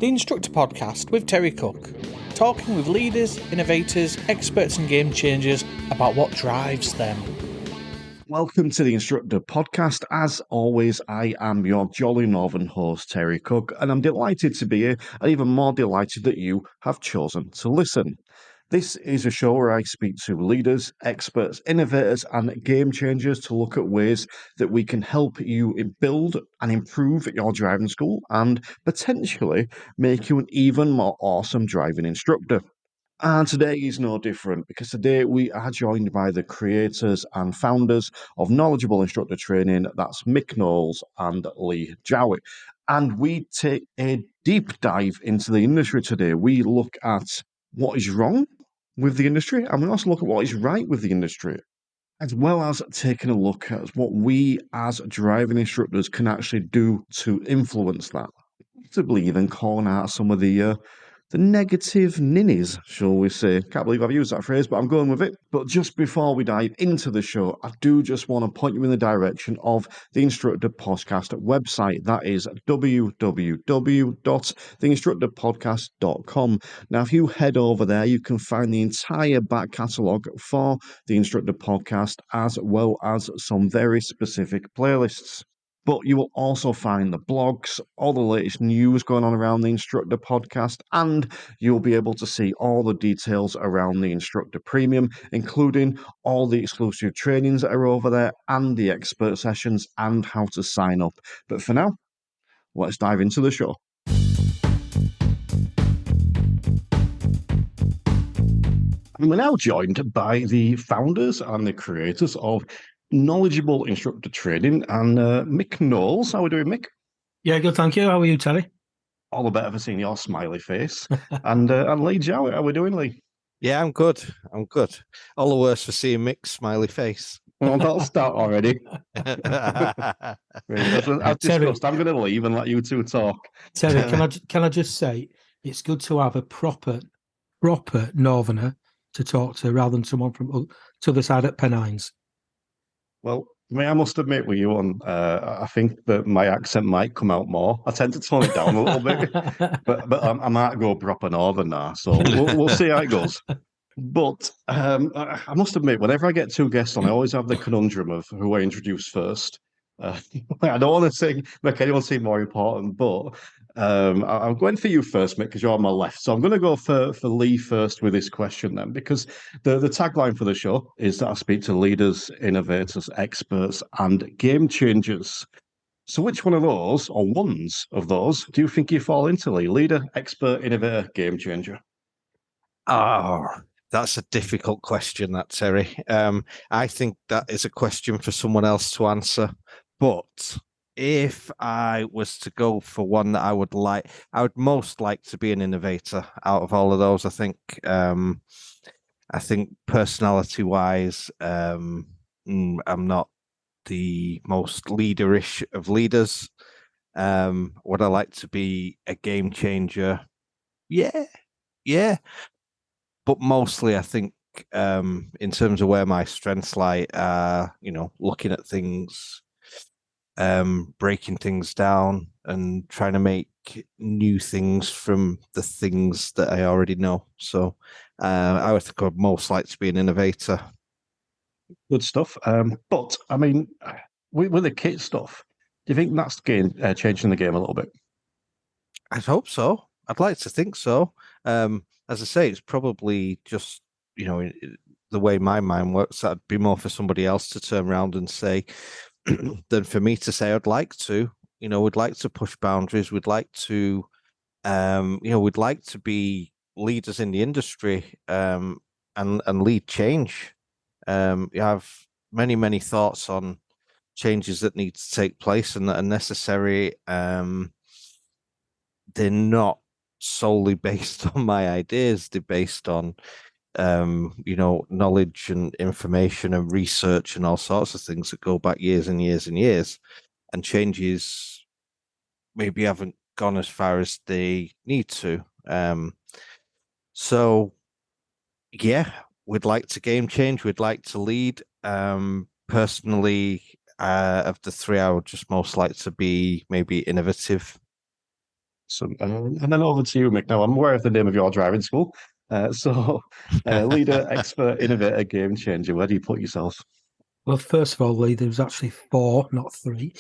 the Instructor Podcast with Terry Cook, talking with leaders, innovators, experts and game changers about what drives them. Welcome to the Instructor Podcast. As always, I am your jolly northern host, Terry Cook, and I'm delighted to be here, and even more delighted that you have chosen to listen. This is a show where I speak to leaders, experts, innovators, and game changers to look at ways that we can help you build and improve your driving school and potentially make you an even more awesome driving instructor. And today is no different because today we are joined by the creators and founders of Knowlegablee Instructor Training. That's Mick, Knowles and Lee Jowett. And we take a deep dive into the industry today. We look at what is wrong with the industry, and we also look at what is right with the industry, as well as taking a look at what we as driving instructors can actually do to influence that. Possibly even calling out some of the negative ninnies, shall we say. Can't believe I've used that phrase, but I'm going with it. But just before we dive into the show, I do just want to point you in the direction of the Instructor Podcast website. That is www.theinstructorpodcast.com. Now, if you head over there, you can find the entire back catalogue for the Instructor Podcast, as well as some very specific playlists. But you will also find the blogs, all the latest news going on around the Instructor Podcast, and you'll be able to see all the details around the Instructor Premium, including all the exclusive trainings that are over there, and the expert sessions, and how to sign up. But for now, let's dive into the show. And we're now joined by the founders and the creators of Knowlegablee Instructor Training, and Mick Knowles. How are we doing, Mick? Yeah, good, thank you. How are you, Terry? All the better for seeing your smiley face. and Lee Jowett, how are we doing, Lee? Yeah, I'm good. All the worse for seeing Mick's smiley face. Well, that'll start already. As discussed, I'm going to leave and let you two talk. Terry, can I just say, it's good to have a proper northerner to talk to rather than someone from the other side at Pennines. Well, I must admit with you on, I think that my accent might come out more. I tend to tone it down a little bit, but I might go proper northern now, so we'll see how it goes. But I must admit, whenever I get two guests on, I always have the conundrum of who I introduce first. I don't want to make anyone seem more important, but I'm going for you first, Mick, because you're on my left. So I'm going to go for Lee first with this question then, because the tagline for the show is that I speak to leaders, innovators, experts, and game changers. So which one of those, or ones of those, do you think you fall into, Lee? Leader, expert, innovator, game changer? Oh, that's a difficult question, that, Terry. I think that is a question for someone else to answer. But if I was to go for one that I would most like to be an innovator out of all of those. I think personality-wise, I'm not the most leaderish of leaders. Would I like to be a game changer? Yeah. But mostly, I think in terms of where my strengths lie, looking at things, breaking things down and trying to make new things from the things that I already know. So I would think I'd most like to be an innovator. Good stuff. But I mean, with the kit stuff, do you think that's changing the game a little bit? I'd hope so. I'd like to think so. As I say, it's probably just, the way my mind works, that'd be more for somebody else to turn around and say, than for me to say I'd like to. We'd like to push boundaries. We'd like to, we'd like to be leaders in the industry and lead change. You have many, many thoughts on changes that need to take place and that are necessary. They're not solely based on my ideas. They're based on knowledge and information and research and all sorts of things that go back years and years and years, and changes maybe haven't gone as far as they need to. So yeah, we'd like to game change. We'd like to lead. Personally, of the three, I would just most like to be maybe innovative. So, and then over to you, Mick. Now, I'm aware of the name of your driving school. Leader, expert, innovator, game changer. Where do you put yourself? Well, first of all, Lee, there was actually 4, not 3.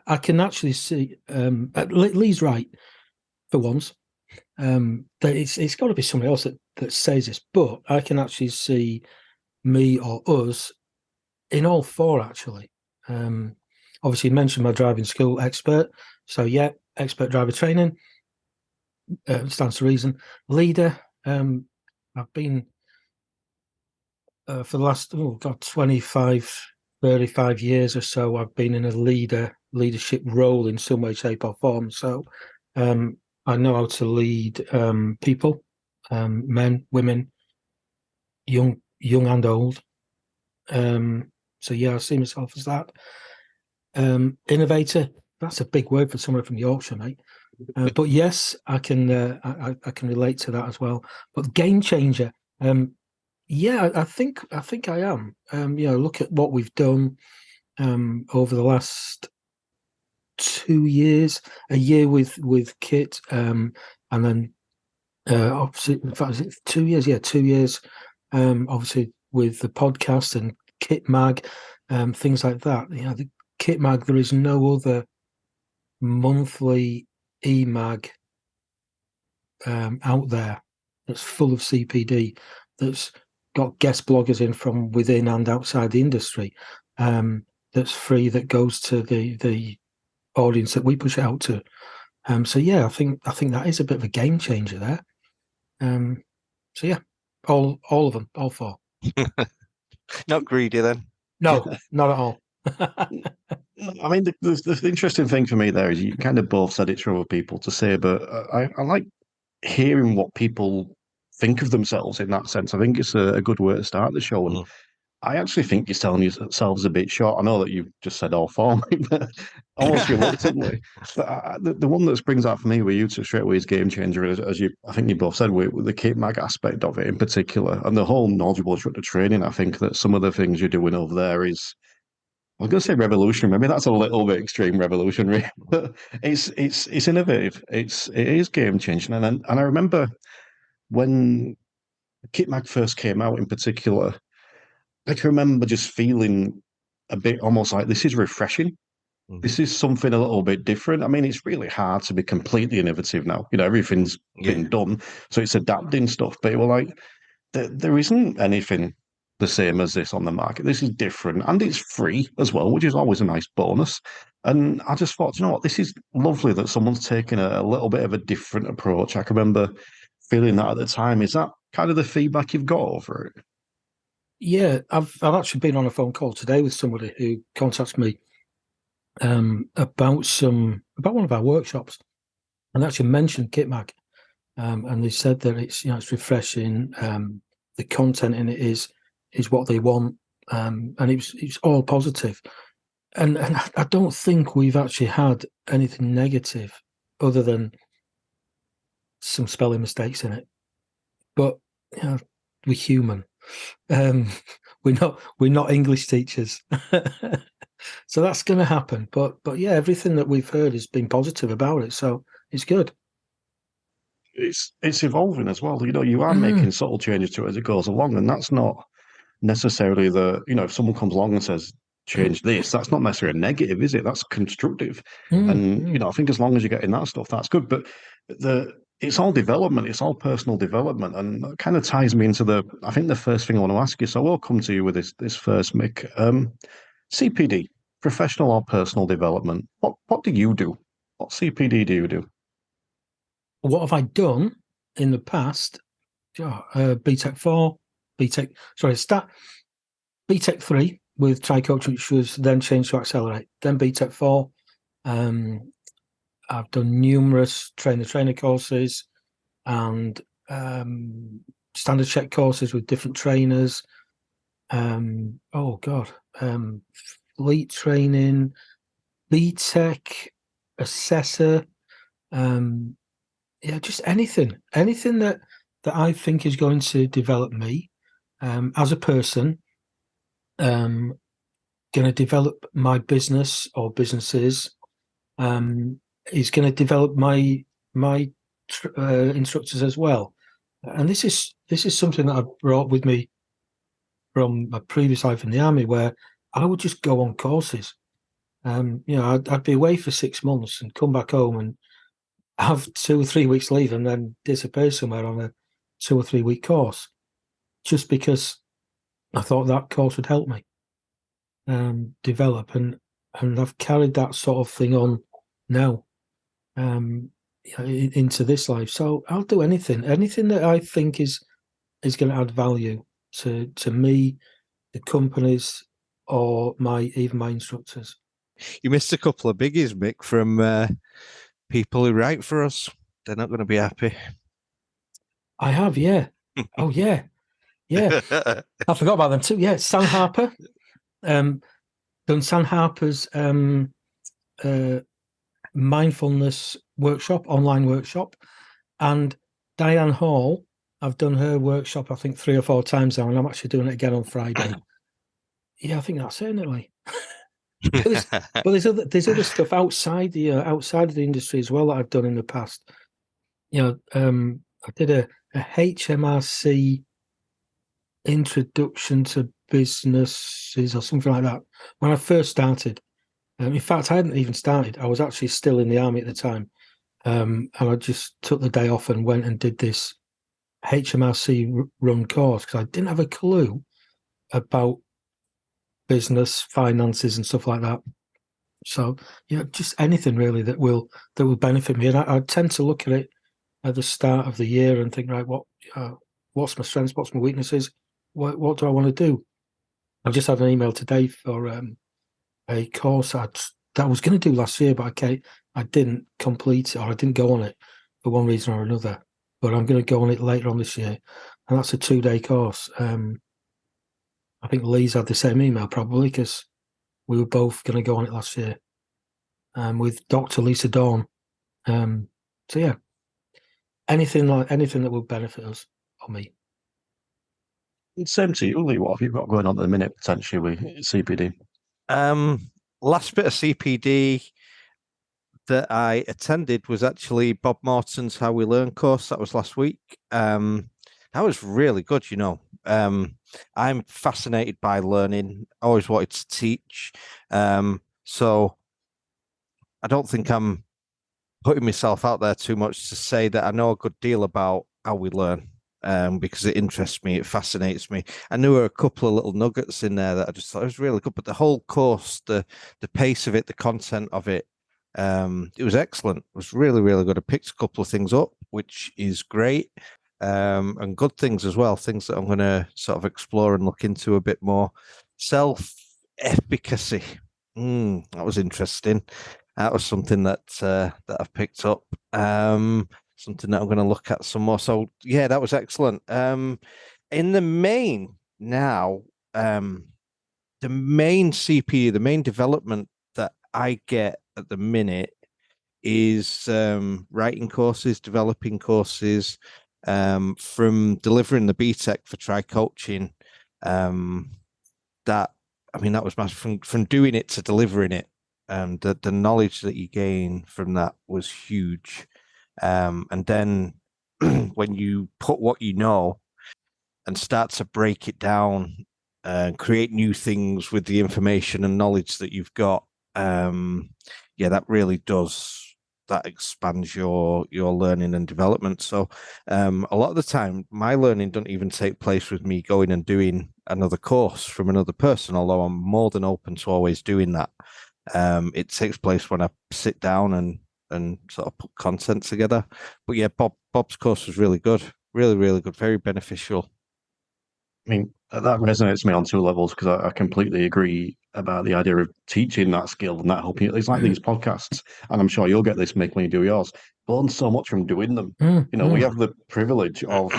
I can actually see Lee's right for once. That it's got to be somebody else that says this, but I can actually see me or us in all 4 actually. Obviously, you mentioned my driving school expert, so yeah, expert driver training stands to reason. Leader, I've been for the last 25, 35 years or so. I've been in a leadership role in some way, shape, or form. So I know how to lead people, men, women, young and old. So yeah, I see myself as that. Innovator, that's a big word for someone from Yorkshire, mate. But yes, I can relate to that as well. But game changer, yeah, I think I am. Look at what we've done over the last 2 years, a year with Kit, and then obviously, in fact, is it 2 years? Yeah, 2 years. Obviously, with the podcast and Kit Mag, things like that. The Kit Mag. There is no other monthly e-mag out there that's full of CPD, that's got guest bloggers in from within and outside the industry, that's free, that goes to the audience that we push it out to. So yeah, I think that is a bit of a game changer there. So yeah, all of them, all 4. Not greedy then. No, not at all. I mean, the interesting thing for me there is you kind of both said it to other people to say, but I like hearing what people think of themselves in that sense. I think it's a good way to start the show. And I actually think you're selling yourselves a bit short. I know that you've just said all 4, but almost reluctantly. But the one that springs out for me with you two straight away is game changer, as I think you both said, with the Kit Mag aspect of it in particular, and the whole knowledgeable instructor training. I think that some of the things you're doing over there is, I was going to say revolutionary. Maybe that's a little bit extreme revolutionary, but it's innovative. It is game changing. And I remember when Kit Mag first came out in particular, I can remember just feeling a bit almost like this is refreshing. This is something a little bit different. I mean, it's really hard to be completely innovative now. Everything's been done, so it's adapting stuff. But we're like, there isn't anything the same as this on the market. This is different, and it's free as well, which is always a nice bonus. And I just thought, you know what, this is lovely that someone's taken a little bit of a different approach. I can remember feeling that at the time. Is that kind of the feedback you've got over it? Yeah, I've actually been on a phone call today with somebody who contacted me about one of our workshops, and actually mentioned Kit Mag, and they said that it's refreshing. The content in it is what they want, and it's all positive. And I don't think we've actually had anything negative other than some spelling mistakes in it. But we're human. We're not English teachers. So that's going to happen. But yeah, everything that we've heard has been positive about it. So it's good. It's evolving as well. You are making subtle changes to it as it goes along, and that's not necessarily if someone comes along and says change this, that's not necessarily a negative, is it? That's constructive. And I think as long as you're getting that stuff, that's good. But it's all development, it's all personal development, and that kind of ties me into I think the first thing I want to ask you. So we'll come to you with this first, Mick. CPD, professional or personal development. What do you do? What CPD do you do? What have I done in the past? BTEC 4, BTEC 3 with Try Coaching, which was then changed to Accelerate. Then BTEC 4. I've done numerous trainer courses and standard check courses with different trainers. Fleet training, BTEC, assessor. Just anything that I think is going to develop me as a person, going to develop my business or businesses. Is going to develop my instructors as well. And this is something that I brought with me from my previous life in the army, where I would just go on courses. I'd be away for 6 months and come back home and have 2 or 3 weeks leave and then disappear somewhere on a 2 or 3 week course, just because I thought that course would help me develop. And I've carried that sort of thing on now into this life. So I'll do anything that I think is going to add value to me, the companies, or even my instructors. You missed a couple of biggies, Mick, from people who write for us. They're not going to be happy. I have, yeah. Oh, yeah. Yeah. I forgot about them too. Yeah, Sam Harper. Done Sam Harper's mindfulness workshop, online workshop. And Diane Hall, I've done her workshop, I think 3 or 4 times now, and I'm actually doing it again on Friday. Yeah, I think that's it, nearly. But there's other stuff outside of the industry as well that I've done in the past. I did a HMRC introduction to businesses or something like that when I first started. In fact, I hadn't even started. I was actually still in the army at the time, and I just took the day off and went and did this HMRC run course because I didn't have a clue about business, finances, and stuff like that. So, just anything really that will benefit me. And I tend to look at it at the start of the year and think, right, what's my strengths, what's my weaknesses, what do I want to do? I just had an email today for a course that I was going to do last year, but I didn't complete it, or I didn't go on it for one reason or another. But I'm going to go on it later on this year, and that's a 2-day course. I think Lee's had the same email probably because we were both going to go on it last year with Dr. Lisa Dawn. So yeah, anything that will benefit us or me. Same to you, Lee. What have you got going on at the minute potentially with CPD? Last bit of CPD that I attended was actually Bob Morton's How We Learn course. That was last week. That was really good, I'm fascinated by learning. I always wanted to teach. So I don't think I'm putting myself out there too much to say that I know a good deal about how we learn, because it interests me, it fascinates me. And there were a couple of little nuggets in there that I just thought it was really good. But the whole course, the pace of it, the content of it, it was excellent. It was really, really good. I picked a couple of things up, which is great. And good things as well, things that I'm going to sort of explore and look into a bit more. Self-efficacy. That was interesting. That was something that I've picked up. Something that I'm going to look at some more. So yeah, that was excellent. In the main now, the main CPU, the main development that I get at the minute is writing courses, developing courses, from delivering the BTEC for Try Coaching. That was massive, from doing it to delivering it. The knowledge that you gain from that was huge. And then when you put what you know and start to break it down and create new things with the information and knowledge that you've got, that really does. That expands your learning and development. So a lot of the time, my learning doesn't even take place with me going and doing another course from another person, although I'm more than open to always doing that. It takes place when I sit down and sort of put content together. But yeah, Bob's course was really good, really, really good, very beneficial. I mean, that resonates with me on 2 levels because I completely agree about the idea of teaching that skill and that helping. It's like these podcasts, and I'm sure you'll get this, Mick, when you do yours. Learn so much from doing them. We have the privilege of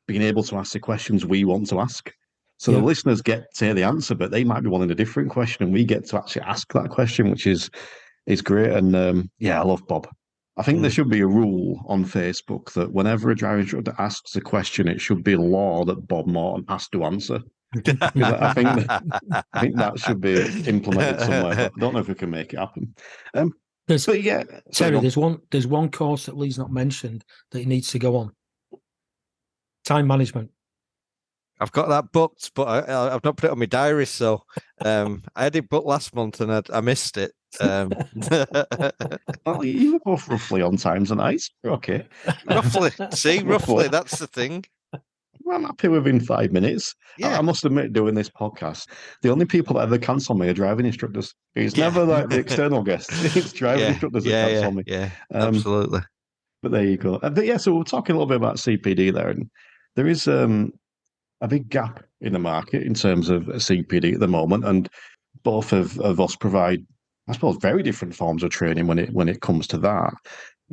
being able to ask the questions we want to ask. So the listeners get to hear the answer, but they might be wanting a different question, and we get to actually ask that question, which is great. And I love Bob. I think there should be a rule on Facebook that whenever a driving instructor asks a question, it should be law that Bob Morton has to answer. Because I think that should be implemented somewhere, but I don't know if we can make it happen. But yeah, Terry, there's one course that Lee's not mentioned that he needs to go on. Time management. I've got that booked, but I've not put it on my diary. So I had it booked last month and I missed it. Well, you were both roughly on time tonight. Okay. Roughly. See, roughly, that's the thing. Well, I'm happy within 5 minutes. Yeah. I must admit, doing this podcast, the only people that ever cancel me are driving instructors. It's never like the external guests. It's driving instructors that cancel me. Yeah, absolutely. But there you go. But yeah, so we're talking a little bit about CPD there, and there is a big gap in the market in terms of CPD at the moment, and both of us provide, I suppose, very different forms of training when it comes to that.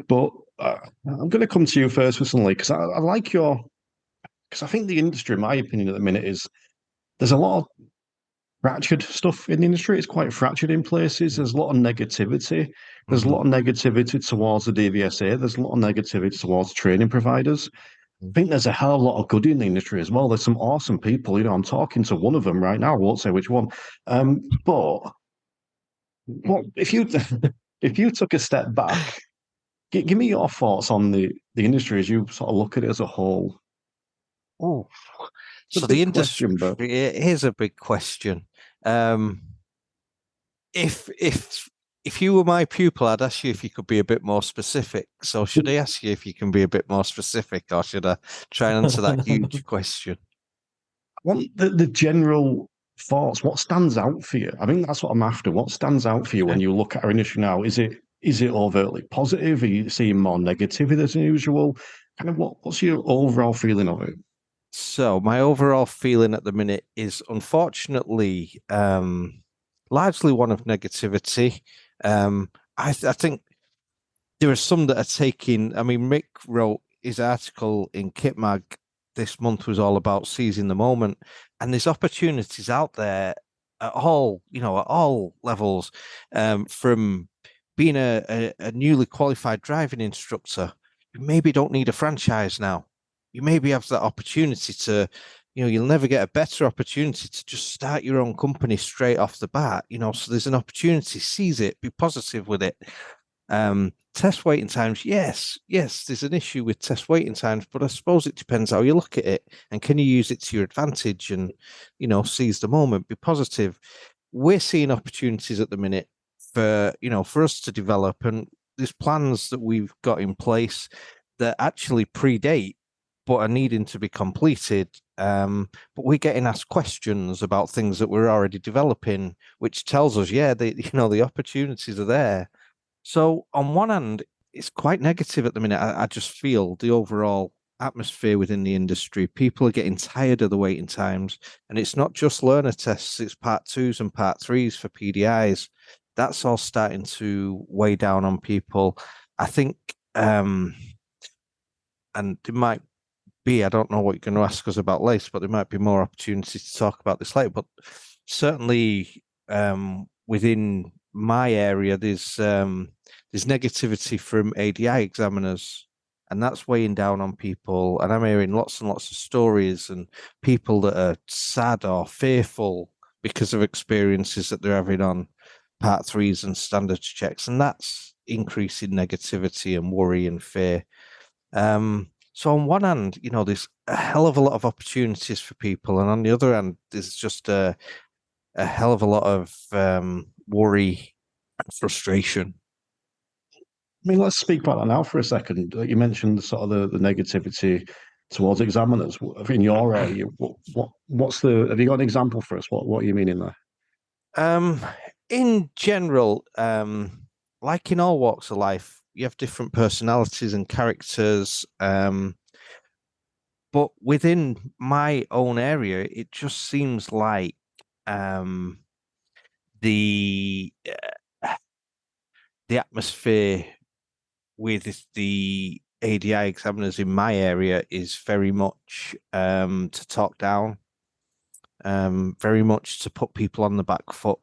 But I'm going to come to you first, personally, because I like your. Because I think the industry, in my opinion, at the minute there's a lot of fractured stuff in the industry. It's quite fractured in places. There's a lot of negativity. There's a lot of negativity towards the DVSA. There's a lot of negativity towards training providers. I think there's a hell of a lot of good in the industry as well. There's some awesome people. I'm talking to one of them right now. I won't say which one. But what if you if you took a step back, give me your thoughts on the industry as you sort of look at it as a whole. Oh, so the industry here's a big question. If you were my pupil, I'd ask you if you could be a bit more specific. So should I ask you if you can be a bit more specific, or should I try and answer that huge question? I want the general thoughts. What stands out for you? I think that's what I'm after. What stands out for you when you look at our industry now? Is it overtly positive? Are you seeing more negativity than usual? Kind of what's your overall feeling of it? So my overall feeling at the minute is, unfortunately, largely one of negativity. I think there are some that are taking. I mean, Mick wrote his article in Kit Mag this month was all about seizing the moment, and there's opportunities out there at all levels, from being a newly qualified driving instructor. You maybe don't need a franchise now. You maybe have that opportunity to, you'll never get a better opportunity to just start your own company straight off the bat, so there's an opportunity, seize it, be positive with it. Test waiting times, yes, there's an issue with test waiting times, but I suppose it depends how you look at it, and can you use it to your advantage and, seize the moment, be positive. We're seeing opportunities at the minute for us to develop, and there's plans that we've got in place that actually predate but are needing to be completed. But we're getting asked questions about things that we're already developing, which tells us, the opportunities are there. So on one hand, it's quite negative at the minute. I just feel the overall atmosphere within the industry. People are getting tired of the waiting times, and it's not just learner tests, it's part 2s and part 3s for PDIs. That's all starting to weigh down on people. I think, and it might be, I don't know what you're going to ask us about later, but there might be more opportunities to talk about this later. But certainly within my area, there's negativity from ADI examiners, and that's weighing down on people. And I'm hearing lots and lots of stories and people that are sad or fearful because of experiences that they're having on part 3s and standards checks, and that's increasing negativity and worry and fear. So on one hand, there's a hell of a lot of opportunities for people, and on the other hand, there's just a hell of a lot of worry and frustration. I mean, let's speak about that now for a second. You mentioned sort of the negativity towards examiners in your area. What's have you got an example for us? What are you meaning there? In general, like in all walks of life, you have different personalities and characters. But within my own area, it just seems like the atmosphere with the ADI examiners in my area is very much to talk down, very much to put people on the back foot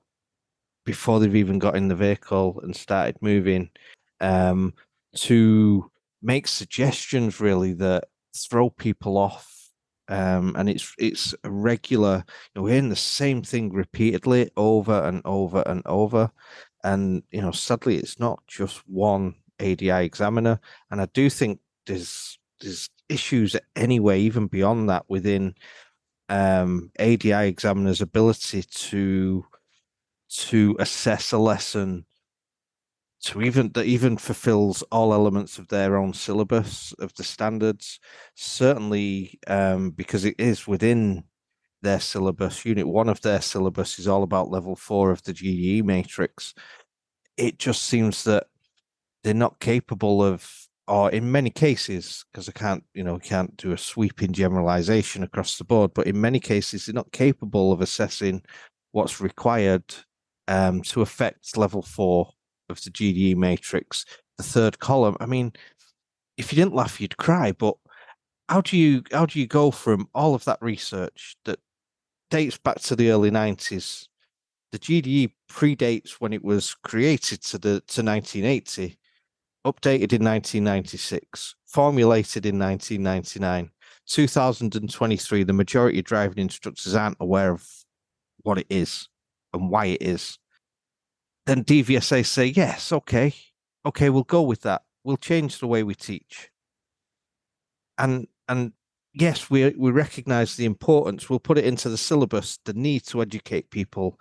before they've even got in the vehicle and started moving, to make suggestions really that throw people off And it's a regular, we're hearing the same thing repeatedly over and over and over. And, sadly, it's not just one ADI examiner. And I do think there's issues anyway, even beyond that, within ADI examiners' ability to assess a lesson to even fulfills all elements of their own syllabus of the standards. Certainly, because it is within their syllabus. Unit 1 of their syllabus is all about level 4 of the GDE matrix. It just seems that they're not capable of, or in many cases, because I can't do a sweeping generalization across the board, but in many cases, they're not capable of assessing what's required to affect level 4 of the GDE matrix, the third column. I mean, if you didn't laugh, you'd cry. But how do you go from all of that research that dates back to the early 90s? The GDE predates when it was created to 1980, updated in 1996, formulated in 1999. 2023, the majority of driving instructors aren't aware of what it is and why it is. Then DVSA say, yes, okay, we'll go with that. We'll change the way we teach. And yes, we recognize the importance. We'll put it into the syllabus, the need to educate people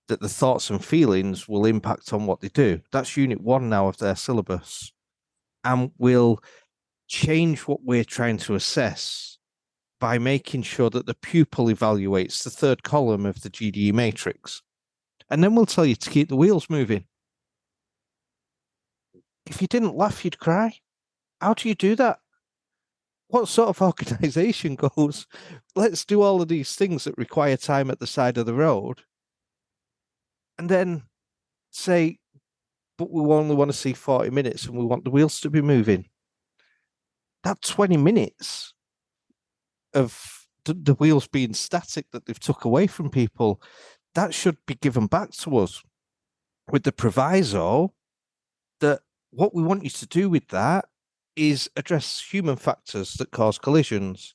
that the thoughts and feelings will impact on what they do. That's unit 1 now of their syllabus. And we'll change what we're trying to assess by making sure that the pupil evaluates the third column of the GDE matrix. And then we'll tell you to keep the wheels moving. If you didn't laugh, you'd cry. How do you do that? What sort of organization goes, let's do all of these things that require time at the side of the road, and then say, but we only want to see 40 minutes and we want the wheels to be moving? That 20 minutes of the wheels being static that they've took away from people, that should be given back to us with the proviso that what we want you to do with that is address human factors that cause collisions,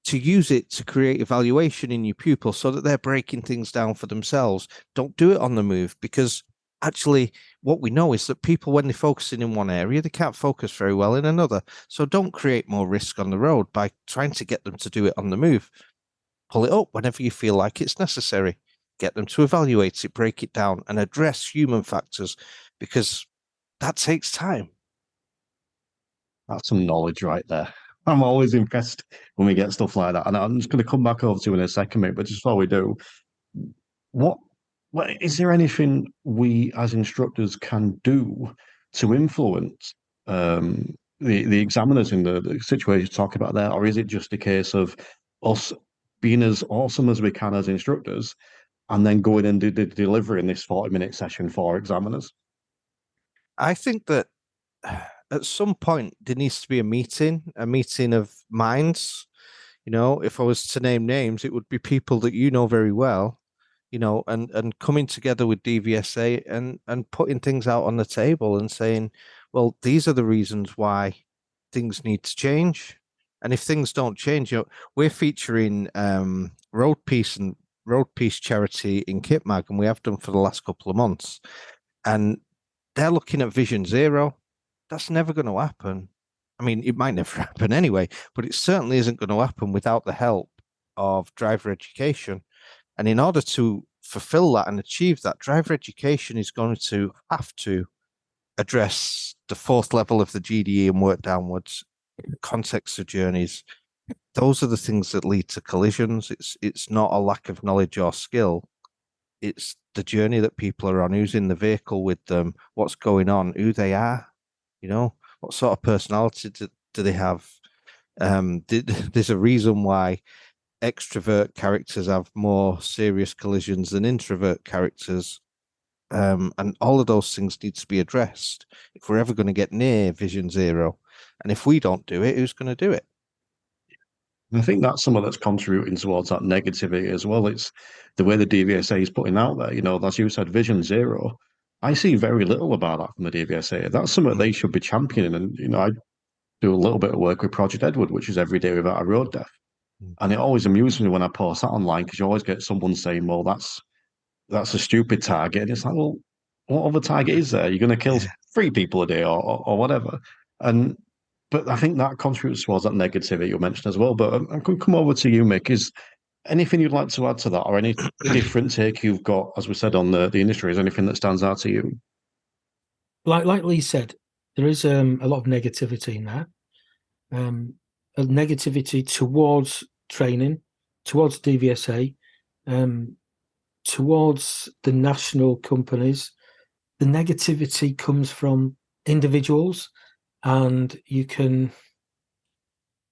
to use it to create evaluation in your pupil so that they're breaking things down for themselves. Don't do it on the move, because actually what we know is that people, when they're focusing in one area, they can't focus very well in another. So don't create more risk on the road by trying to get them to do it on the move. Pull it up whenever you feel like it's necessary. Get them to evaluate it, break it down, and address human factors, because that takes time. That's some knowledge right there. I'm always impressed when we get stuff like that. And I'm just going to come back over to you in a second, mate. But just before we do, what is there anything we as instructors can do to influence the examiners in the situation you talk about there? Or is it just a case of us being as awesome as we can as instructors and then going and delivering this 40-minute session for examiners? I think that at some point there needs to be a meeting of minds. If I was to name names, it would be people that you know very well, and coming together with DVSA and putting things out on the table and saying, well, these are the reasons why things need to change. And if things don't change, we're featuring Road Peace charity in Kitmag, and we have done for the last couple of months. And they're looking at Vision Zero. That's never going to happen. I mean, it might never happen anyway, but it certainly isn't going to happen without the help of driver education. And in order to fulfill that and achieve that, driver education is going to have to address the 4th level of the GDE and work downwards, context of journeys. Those are the things that lead to collisions. It's not a lack of knowledge or skill. It's the journey that people are on, who's in the vehicle with them, what's going on, who they are, what sort of personality do they have? There's a reason why extrovert characters have more serious collisions than introvert characters. And all of those things need to be addressed if we're ever going to get near Vision Zero. And if we don't do it, who's going to do it? I think that's someone that's contributing towards that negativity as well. It's the way the DVSA is putting out there, as you said, Vision Zero. I see very little about that from the DVSA. That's something they should be championing. And, I do a little bit of work with Project Edward, which is every day without a road death. And it always amuses me when I post that online because you always get someone saying, well, that's a stupid target. And it's like, well, what other target is there? You're going to kill Yeah. 3 people a day or whatever. And but I think that contributes towards that negativity you mentioned as well. But I could come over to you, Mick. Is anything you'd like to add to that, or any different take you've got, as we said, on the industry? Is anything that stands out to you? Like Lee said, there is a lot of negativity in there. A negativity towards training, towards DVSA, towards the national companies. The negativity comes from individuals, and the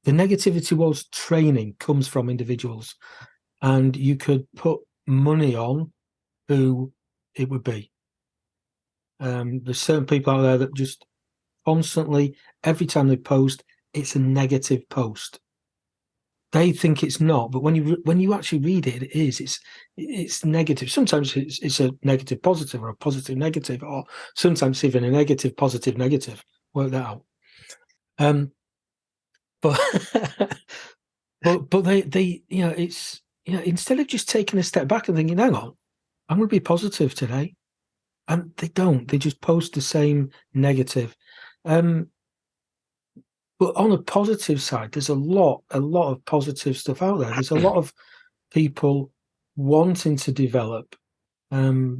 negativity towards training comes from individuals, and you could put money on who it would be. There's certain people out there that just constantly, every time they post, it's a negative post. They think it's not, but when you actually read it, it is. It's negative. Sometimes it's a negative positive or a positive negative, or sometimes even a negative positive negative. Work that out. But but they it's instead of just taking a step back and thinking, hang on, I'm going to be positive today, and they don't. They just post the same negative. But on a positive side, there's a lot of positive stuff out there. There's a lot of people wanting to develop, whether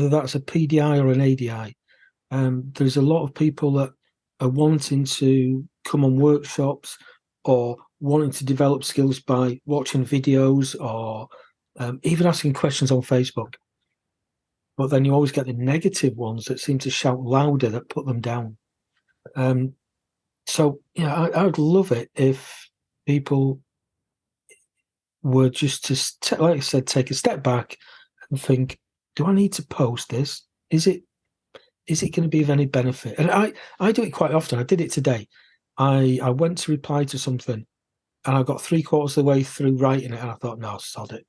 that's a PDI or an ADI. There's a lot of people that are wanting to come on workshops or wanting to develop skills by watching videos or even asking questions on Facebook. But then you always get the negative ones that seem to shout louder, that put them down. So, I would love it if people were just to, like I said, take a step back and think, do I need to post this? Is it going to be of any benefit? And I do it quite often. I did it today. I went to reply to something, and I got 3/4 of the way through writing it, and I thought, no, sod it.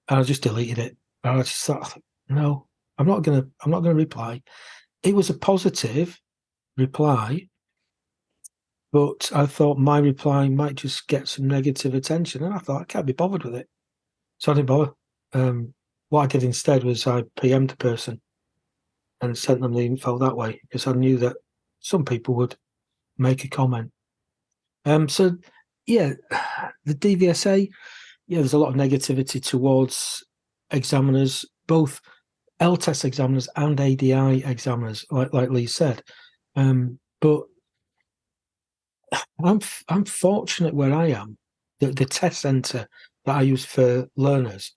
And I just deleted it. And I just thought, no, I'm not gonna reply. It was a positive reply, but I thought my reply might just get some negative attention, and I thought I can't be bothered with it, so I didn't bother. What I did instead was I PM'd the person and sent them the info that way, because I knew that some people would make a comment. So yeah, the DVSA, there's a lot of negativity towards examiners, both LTES examiners and ADI examiners, like Lee said. But I'm fortunate where I am. The test centre that I use for learners,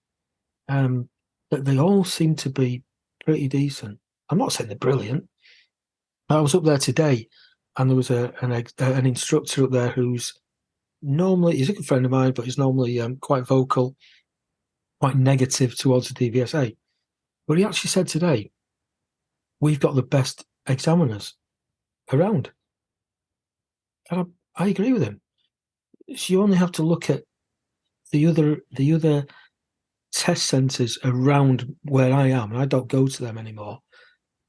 that they all seem to be pretty decent. I'm not saying they're brilliant. I was up there today, and there was an instructor up there who's he's a good friend of mine, but he's normally quite vocal, quite negative towards the DVSA. But he actually said today, we've got the best examiners around. And I agree with him. So you only have to look at the other test centres around where I am, and I don't go to them anymore.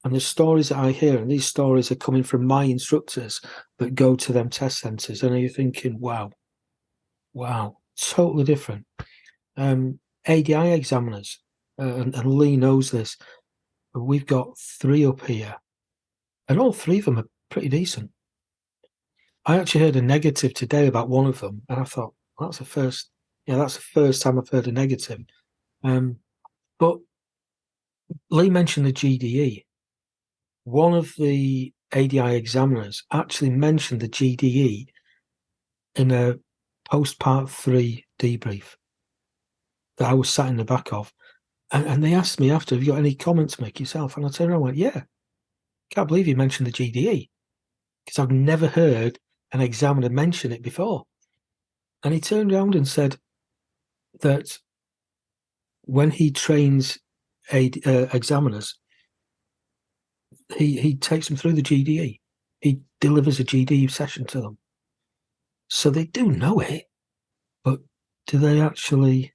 And the stories that I hear, and these stories are coming from my instructors that go to them test centres, and you're thinking, wow, totally different. ADI examiners, and Lee knows this, but we've got 3 up here, and all 3 of them are pretty decent. I actually heard a negative today about one of them, and I thought, that's the first time I've heard a negative. But Lee mentioned the GDE. One of the ADI examiners actually mentioned the GDE in a post-part 3 debrief that I was sat in the back of. And they asked me after, have you got any comments to make yourself? And I turned around and went, yeah, can't believe you mentioned the GDE, because I've never heard an examiner mention it before. And he turned around and said that when he trains examiners, he takes them through the GDE. He delivers a GDE session to them. So they do know it, but do they actually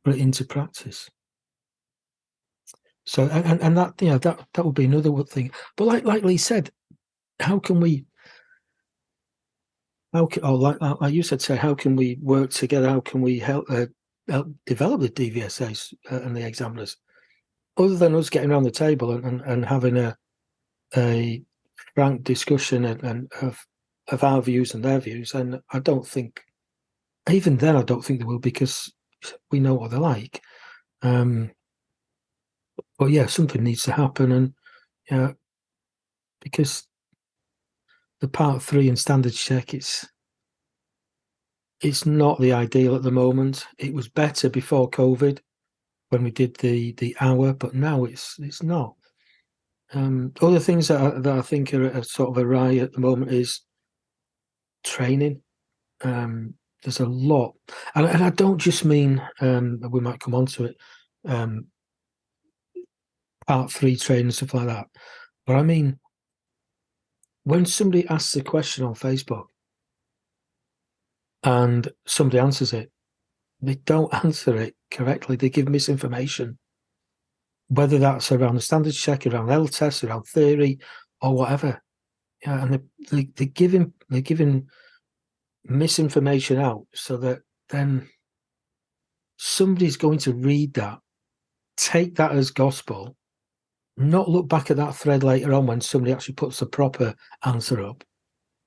put it into practice? So, and that, that would be another thing. But like Lee said, how can we how can, or like you said, say, how can we work together? How can we help develop the DVSAs and the examiners? Other than us getting around the table and having a frank discussion and of our views and their views, and I don't think, even then, I don't think there will, because we know what they're like. But yeah, something needs to happen, and yeah, because the Part 3 and standards check, it's not the ideal at the moment. It was better before COVID when we did the hour, but now it's not. Other things that I think are sort of awry at the moment is training. There's a lot, and I don't just mean, we might come on to it, Part 3 training and stuff like that, but I mean, when somebody asks a question on Facebook and somebody answers it, they don't answer it correctly. They give misinformation, whether that's around the standards check, around L tests, around theory, or whatever. Yeah, and they're giving misinformation out so that then somebody's going to read that, take that as gospel, not look back at that thread later on when somebody actually puts the proper answer up,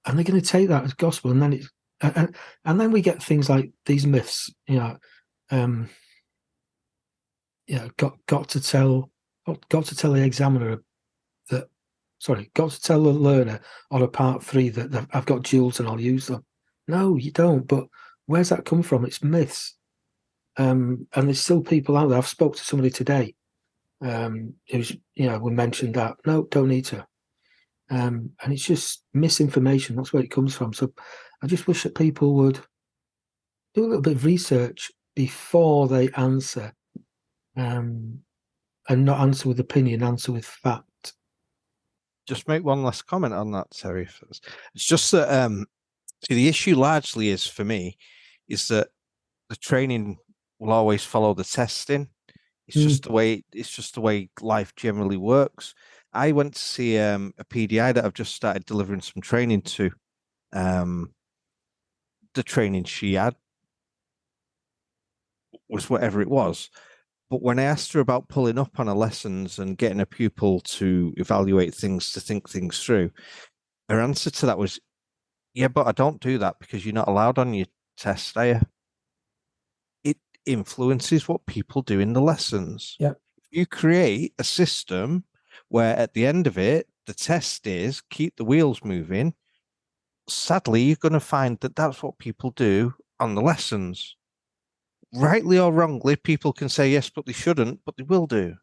and they're going to take that as gospel, and then it's and then we get things like these myths, got to tell the examiner that, sorry, got to tell the learner on a Part 3 that I've got jewels and I'll use them. No, you don't. But where's that come from? It's myths. And there's still people out there. I've spoke to somebody today who's, we mentioned that. No, don't need to. And it's just misinformation. That's where it comes from. So I just wish that people would do a little bit of research before they answer, and not answer with opinion, answer with fact. Just make one last comment on that, Terry. It's just that see, the issue largely is, for me, is that the training will always follow the testing. It's just the way life generally works. I went to see a PDI that I've just started delivering some training to. The training she had was whatever it was. But when I asked her about pulling up on her lessons and getting a pupil to evaluate things, to think things through, her answer to that was, yeah, but I don't do that because you're not allowed on your test, are you? It influences what people do in the lessons. Yeah. If you create a system where at the end of it, the test is keep the wheels moving, sadly, you're going to find that that's what people do on the lessons. Rightly or wrongly, people can say yes, but they shouldn't, but they will do.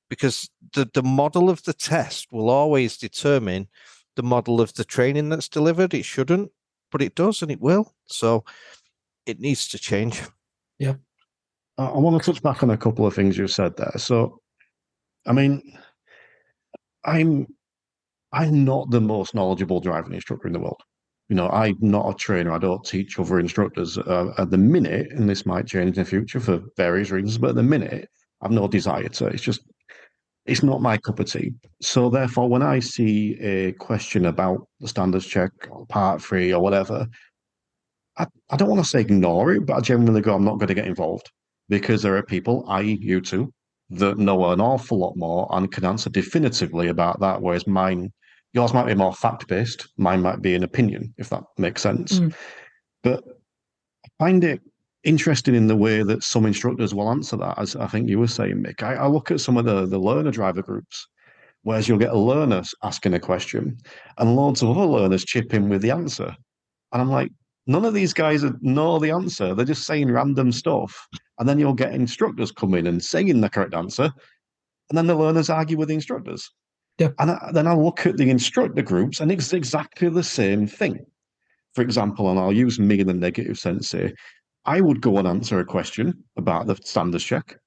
Because the model of the test will always determine the model of the training that's delivered. It shouldn't, but it does, and it will. So it needs to change. Yeah. I want to touch back on a couple of things you said there. So, I mean, I'm not the most knowledgeable driving instructor in the world. I'm not a trainer. I don't teach other instructors at the minute, and this might change in the future for various reasons, but at the minute, I've no desire to. It's not my cup of tea. So therefore, when I see a question about the standards check or Part 3 or whatever, I don't want to say ignore it, but I generally go, I'm not going to get involved, because there are people, i.e. you two, that know an awful lot more and can answer definitively about that, whereas yours might be more fact-based, mine might be an opinion, if that makes sense. But I find it interesting in the way that some instructors will answer that, as I think you were saying, Mick. I look at some of the learner driver groups, whereas you'll get a learner asking a question and loads of other learners chip in with the answer. And I'm like, none of these guys know the answer. They're just saying random stuff. And then you'll get instructors come in and saying the correct answer. And then the learners argue with the instructors. Yeah. And then I look at the instructor groups and it's exactly the same thing. For example, and I'll use me in the negative sense here, I would go and answer a question about the standards check.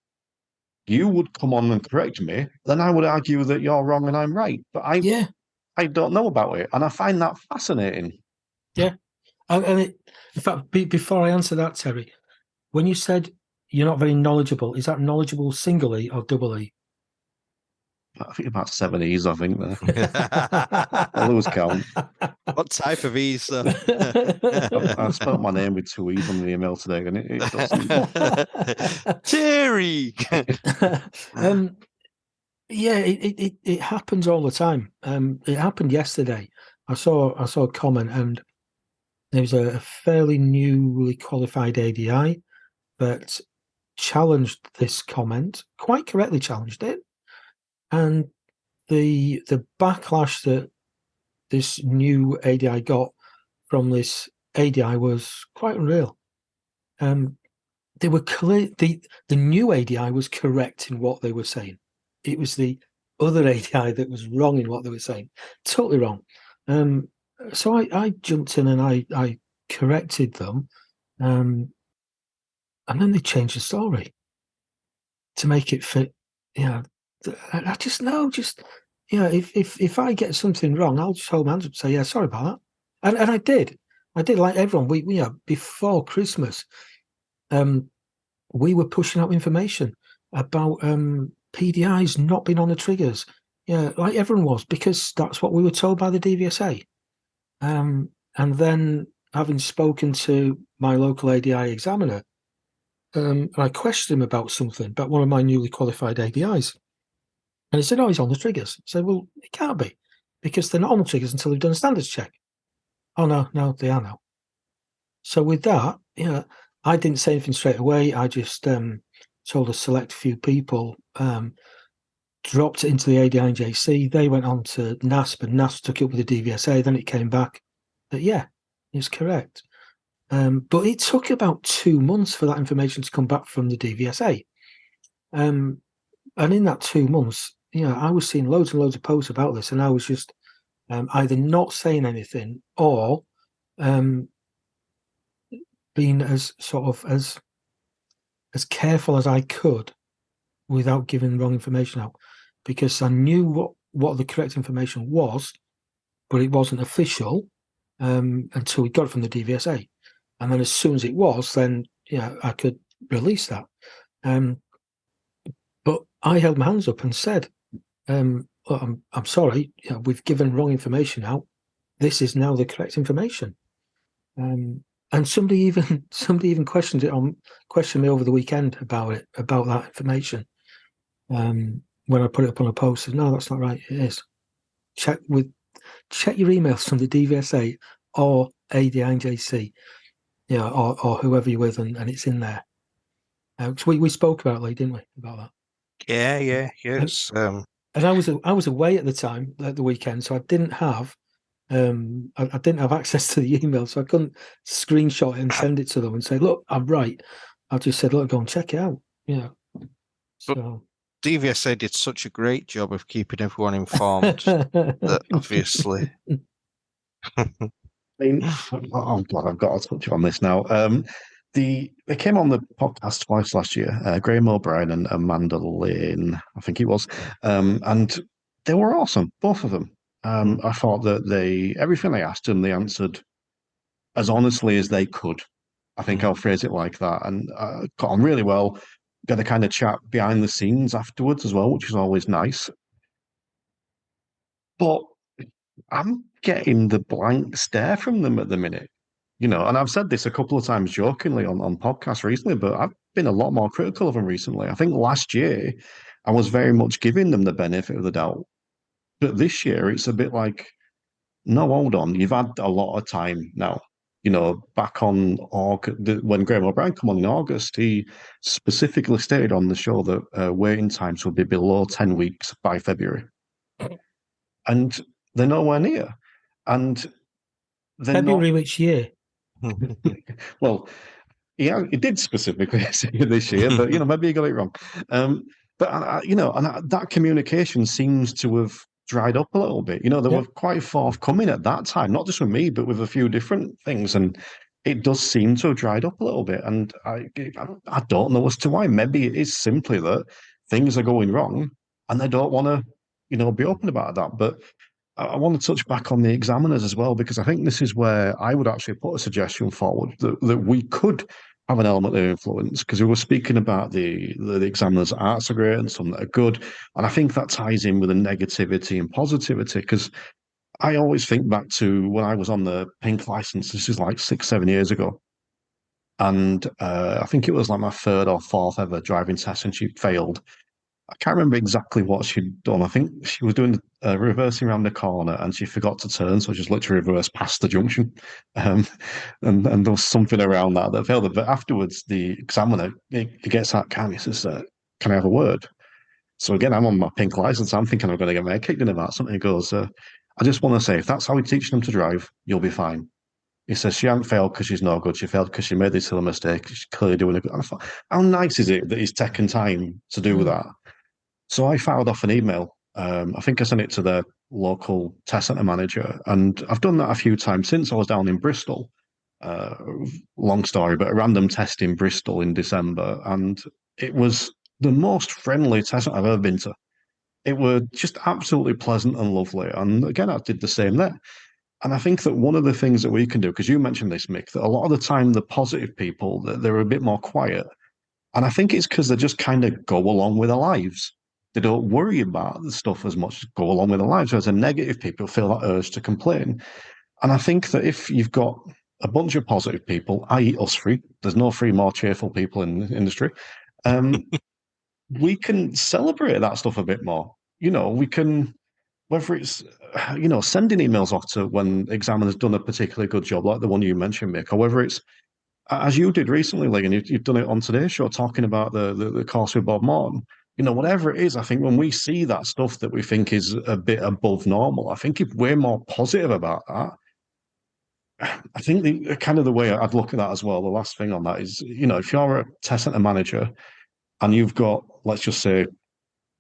You would come on and correct me. Then I would argue that you're wrong and I'm right. But I don't know about it. And I find that fascinating. Yeah. In fact, before I answer that, Terry, when you said you're not very knowledgeable, is that knowledgeable single E or double E? I think about 7 E's, I think, there. I lose count. What type of E's, though? I spelt my name with 2 E's on the email today, and it doesn't. Terry! Yeah, it happens all the time. It happened yesterday. I saw a comment, and there was a fairly newly qualified ADI that challenged this comment, quite correctly challenged it, and the backlash that this new ADI got from this ADI was quite unreal. They were clear. The new ADI was correct in what they were saying. It was the other ADI that was wrong in what they were saying. Totally wrong. So I jumped in and I corrected them. And then they changed the story to make it fit. I just know, if I get something wrong, I'll just hold my hands up and say, yeah, sorry about that. And I did like everyone. We before Christmas, we were pushing out information about PDIs not being on the triggers. Yeah, like everyone was, because that's what we were told by the DVSA. And then, having spoken to my local ADI examiner, I questioned him about something, about one of my newly qualified ADIs. And he said, oh, he's on the triggers. I said, well, it can't be, because they're not on the triggers until they've done a standards check. Oh, no, they are now. So with that, I didn't say anything straight away. I just told a select few people, dropped it into the ADI and JC. They went on to NASP, and NASP took it up with the DVSA. Then it came back that, yeah, it's correct. But it took about 2 months for that information to come back from the DVSA. And in that 2 months, I was seeing loads and loads of posts about this, and I was just either not saying anything or being as careful as I could without giving wrong information out, because I knew what the correct information was, but it wasn't official until we got it from the DVSA. And then as soon as it was, then I could release that. But I held my hands up and said, I'm sorry, we've given wrong information out. This is now the correct information. And somebody even questioned me over the weekend about that information. When I put it up on a post, said, no, that's not right. It is. Check your emails from the DVSA or ADI and JC, or whoever you're with, and it's in there. We spoke about it, didn't we? About that. Yeah. And I was away at the time, at the weekend, so I didn't have I didn't have access to the email, so I couldn't screenshot it and send it to them and say, look, I'm right. I just said, look, go and check it out. So DVSA did such a great job of keeping everyone informed that obviously. I'm glad I've got to touch on this now. They came on the podcast twice last year, Graham O'Brien and Amanda Lane, I think it was, and they were awesome, both of them. I thought that everything I asked them, they answered as honestly as they could. I think I'll phrase it like that, and got on really well. Got a kind of chat behind the scenes afterwards as well, which is always nice. But I'm getting the blank stare from them at the minute. And I've said this a couple of times jokingly on podcasts recently, but I've been a lot more critical of them recently. I think last year I was very much giving them the benefit of the doubt. But this year it's a bit like, no, hold on, you've had a lot of time now. Back on August, when Graham O'Brien came on in August, he specifically stated on the show that waiting times would be below 10 weeks by February. And they're nowhere near. And February which year? Well, he did specifically say this year, but maybe he got it wrong. That communication seems to have dried up a little bit. They were quite forthcoming at that time, not just with me, but with a few different things, and it does seem to have dried up a little bit. And I don't know as to why. Maybe it is simply that things are going wrong, and they don't want to, be open about that. But I want to touch back on the examiners as well, because I think this is where I would actually put a suggestion forward that we could have an element of influence, because we were speaking about the examiners' arts are great and some that are good. And I think that ties in with the negativity and positivity, because I always think back to when I was on the pink license. This is like 6, 7 years ago. And I think it was like my third or fourth ever driving test, and she failed. I can't remember exactly what she'd done. I think she was doing reversing around the corner and she forgot to turn, so just literally reversed past the junction. Um, and there was something around that failed her. But afterwards, the examiner he gets that car and he says, "Can I have a word?" So again, I'm on my pink license. I'm thinking I'm going to get my head kicked in about something. He goes, "I just want to say, if that's how we teach them to drive, you'll be fine." He says she hadn't failed because she's no good. She failed because she made this little mistake. She's clearly doing a good. And I thought, how nice is it that he's taken time to do that? So I filed off an email. I think I sent it to the local test centre manager, and I've done that a few times since. I was down in Bristol. Uh, Long story, but a random test in Bristol in December, and it was the most friendly test I've ever been to. It were just absolutely pleasant and lovely. And again, I did the same there. And I think that one of the things that we can do, because you mentioned this, Mick, that a lot of the time the positive people, they're a bit more quiet. And I think it's because they just kind of go along with their lives. They don't worry about the stuff as much, go along with their lives. Whereas the negative people feel that urge to complain. And I think that if you've got a bunch of positive people, i.e. us three, there's no three more cheerful people in the industry, we can celebrate that stuff a bit more. We can, whether it's, sending emails off to when examiners done a particularly good job, like the one you mentioned, Mick, or whether it's, as you did recently, Lee, and you've done it on today's show, talking about the course with Bob Morton. Whatever it is, I think when we see that stuff that we think is a bit above normal, I think if we're more positive about that, I think the kind of the way I'd look at that as well, the last thing on that is, if you're a test center manager and you've got, let's just say,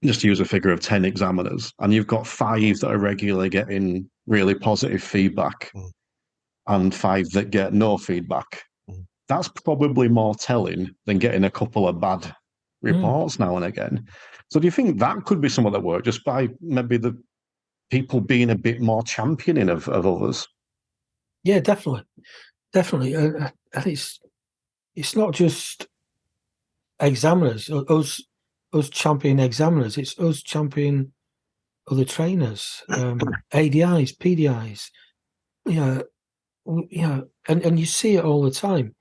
just to use a figure of 10 examiners, and you've got 5 that are regularly getting really positive feedback and 5 that get no feedback, that's probably more telling than getting a couple of bad reports now and again. So do you think that could be some of the work, just by maybe the people being a bit more championing of others? Yeah, definitely. And it's not just examiners, us championing examiners, it's us championing other trainers, ADIs, PDIs, and you see it all the time,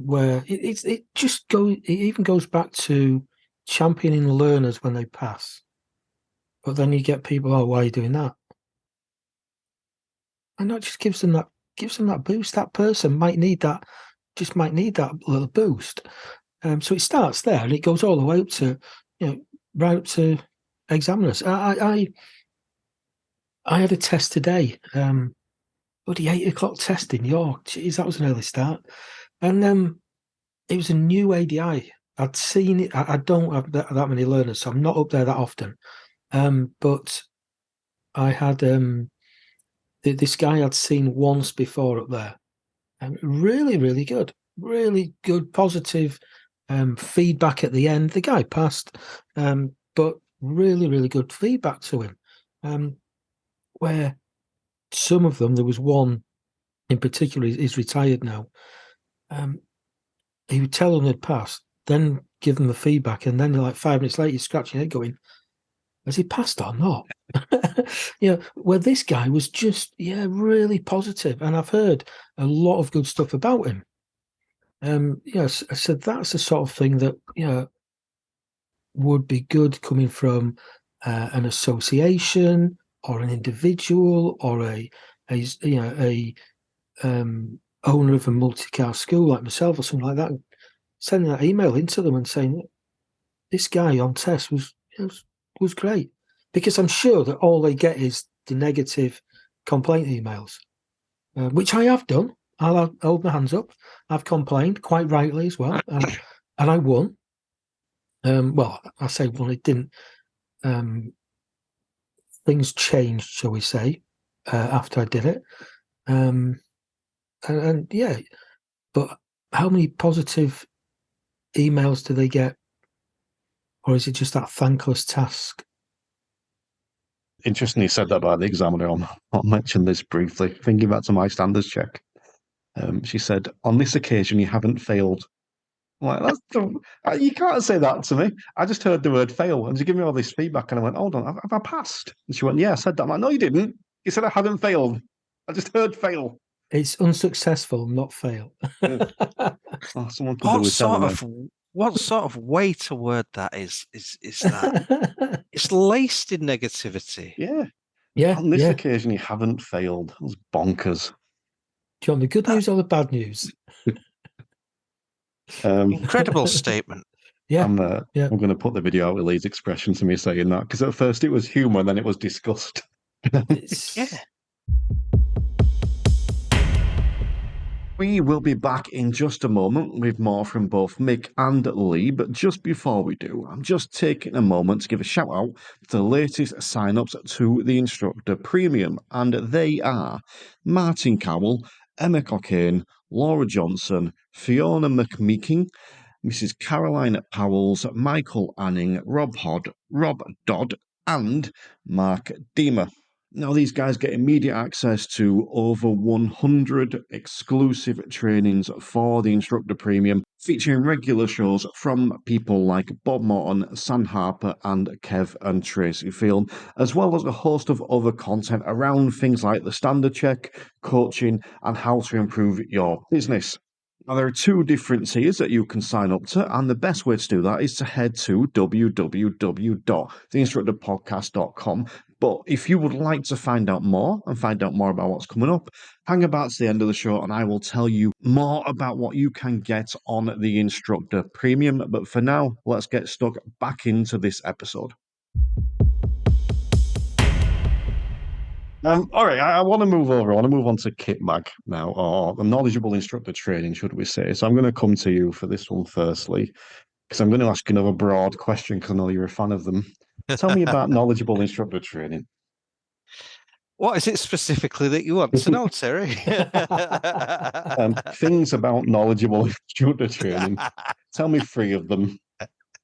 where it even goes back to championing the learners when they pass. But then you get people, "Oh, why are you doing that?" And that just gives them that boost. That person might need that little boost. So it starts there and it goes all the way up to, right up to examiners. I had a test today, bloody 8 o'clock test in York. Jeez, that was an early start. And it was a new ADI. I'd seen it. I don't have that many learners, so I'm not up there that often. But I had this guy I'd seen once before up there. Really, really good. Really good, positive feedback at the end. The guy passed, but really, really good feedback to him. Where some of them, there was one in particular, is retired now. He would tell them they'd passed, then give them the feedback, and then like 5 minutes later, you're scratching your head going, has he passed or not? Where this guy was just, really positive, and I've heard a lot of good stuff about him. So that's the sort of thing that would be good coming from an association or an individual or a owner of a multi-car school like myself or something like that, sending that email into them and saying this guy on test was great, because I'm sure that all they get is the negative complaint emails, which I have done. I'll hold my hands up. I've complained quite rightly as well, and I won. Well, I say won. It didn't. Things changed, shall we say, after I did it. And yeah, but how many positive emails do they get, or is it just that thankless task? Interesting you said that about the examiner. I'll mention this briefly. Thinking back to my standards check, She said, "On this occasion, you haven't failed." I'm like, you can't say that to me. I just heard the word fail, and she gave me all this feedback, and I went, "Hold on, have I passed?" And she went, "Yeah, I said that." I'm like, "No, you didn't. You said I hadn't failed. I just heard fail." It's unsuccessful, not fail. Yeah. Oh, someone could do with telling me. What sort of way to word that is that? It's laced in negativity. Yeah. Yeah. On this Yeah. occasion, you haven't failed. It was bonkers. Do you want the good news or the bad news? Incredible statement. Yeah. I'm Yeah. going to put the video out with Lee's expression to me saying that, because at first it was humour, then it was disgust. Yeah. We will be back in just a moment with more from both Mick and Lee, but just before we do, I'm just taking a moment to give a shout out to the latest sign-ups to the Instructor Premium, and they are Martin Cowell, Emma Cockayne, Laura Johnson, Fiona McMeeking, Mrs. Caroline Powells, Michael Anning, Rob Hodd, Rob Dodd, and Mark Deemer. Now, these guys get immediate access to over 100 exclusive trainings for the Instructor Premium, featuring regular shows from people like Bob Morton, Sam Harper, and Kev and Tracey Field, as well as a host of other content around things like the standard check, coaching, and how to improve your business. Now, there are two different tiers that you can sign up to, and the best way to do that is to head to www.theinstructorpodcast.com. But if you would like to find out more about what's coming up, hang about to the end of the show and I will tell you more about what you can get on the Instructor Premium. But for now, let's get stuck back into this episode. All right, I want to move over. I want to move on to Kitmag now, or the Knowledgeable Instructor Training, should we say. So I'm going to come to you for this one firstly, because I'm going to ask another broad question because I know you're a fan of them. Tell me about Knowledgeable Instructor Training. What is it specifically that you want to know, Terry? Things about Knowledgeable Instructor Training. Tell me 3 of them.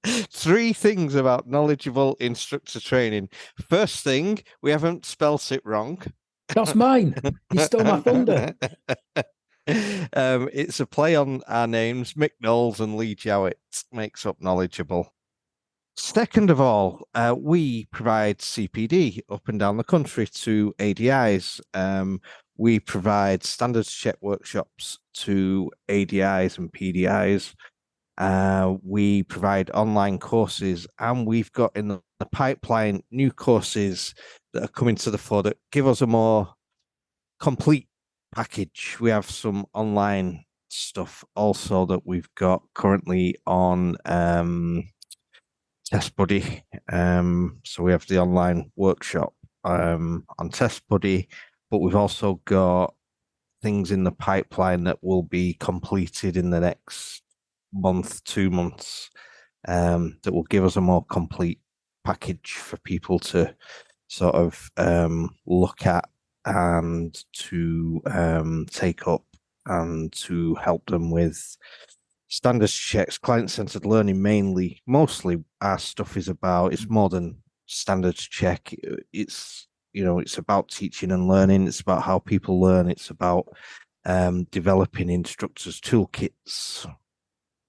3 things about Knowledgeable Instructor Training. First thing, we haven't spelt it wrong. That's mine. You stole my thunder. It's a play on our names. Mick Knowles and Lee Jowett makes up Knowledgeable. Second of all, we provide CPD up and down the country to ADIs. We provide standards check workshops to ADIs and PDIs. We provide online courses, and we've got in the pipeline new courses that are coming to the fore that give us a more complete package. We have some online stuff also that we've got currently on Test Buddy. So we have the online workshop on Test Buddy, but we've also got things in the pipeline that will be completed in the next month, 2 months, that will give us a more complete package for people to sort of look at and to take up and to help them with standards checks, client-centered learning mainly. Mostly our stuff is about, it's more than standards check. It's, you know, it's about teaching and learning. It's about how people learn. It's about developing instructors' toolkits,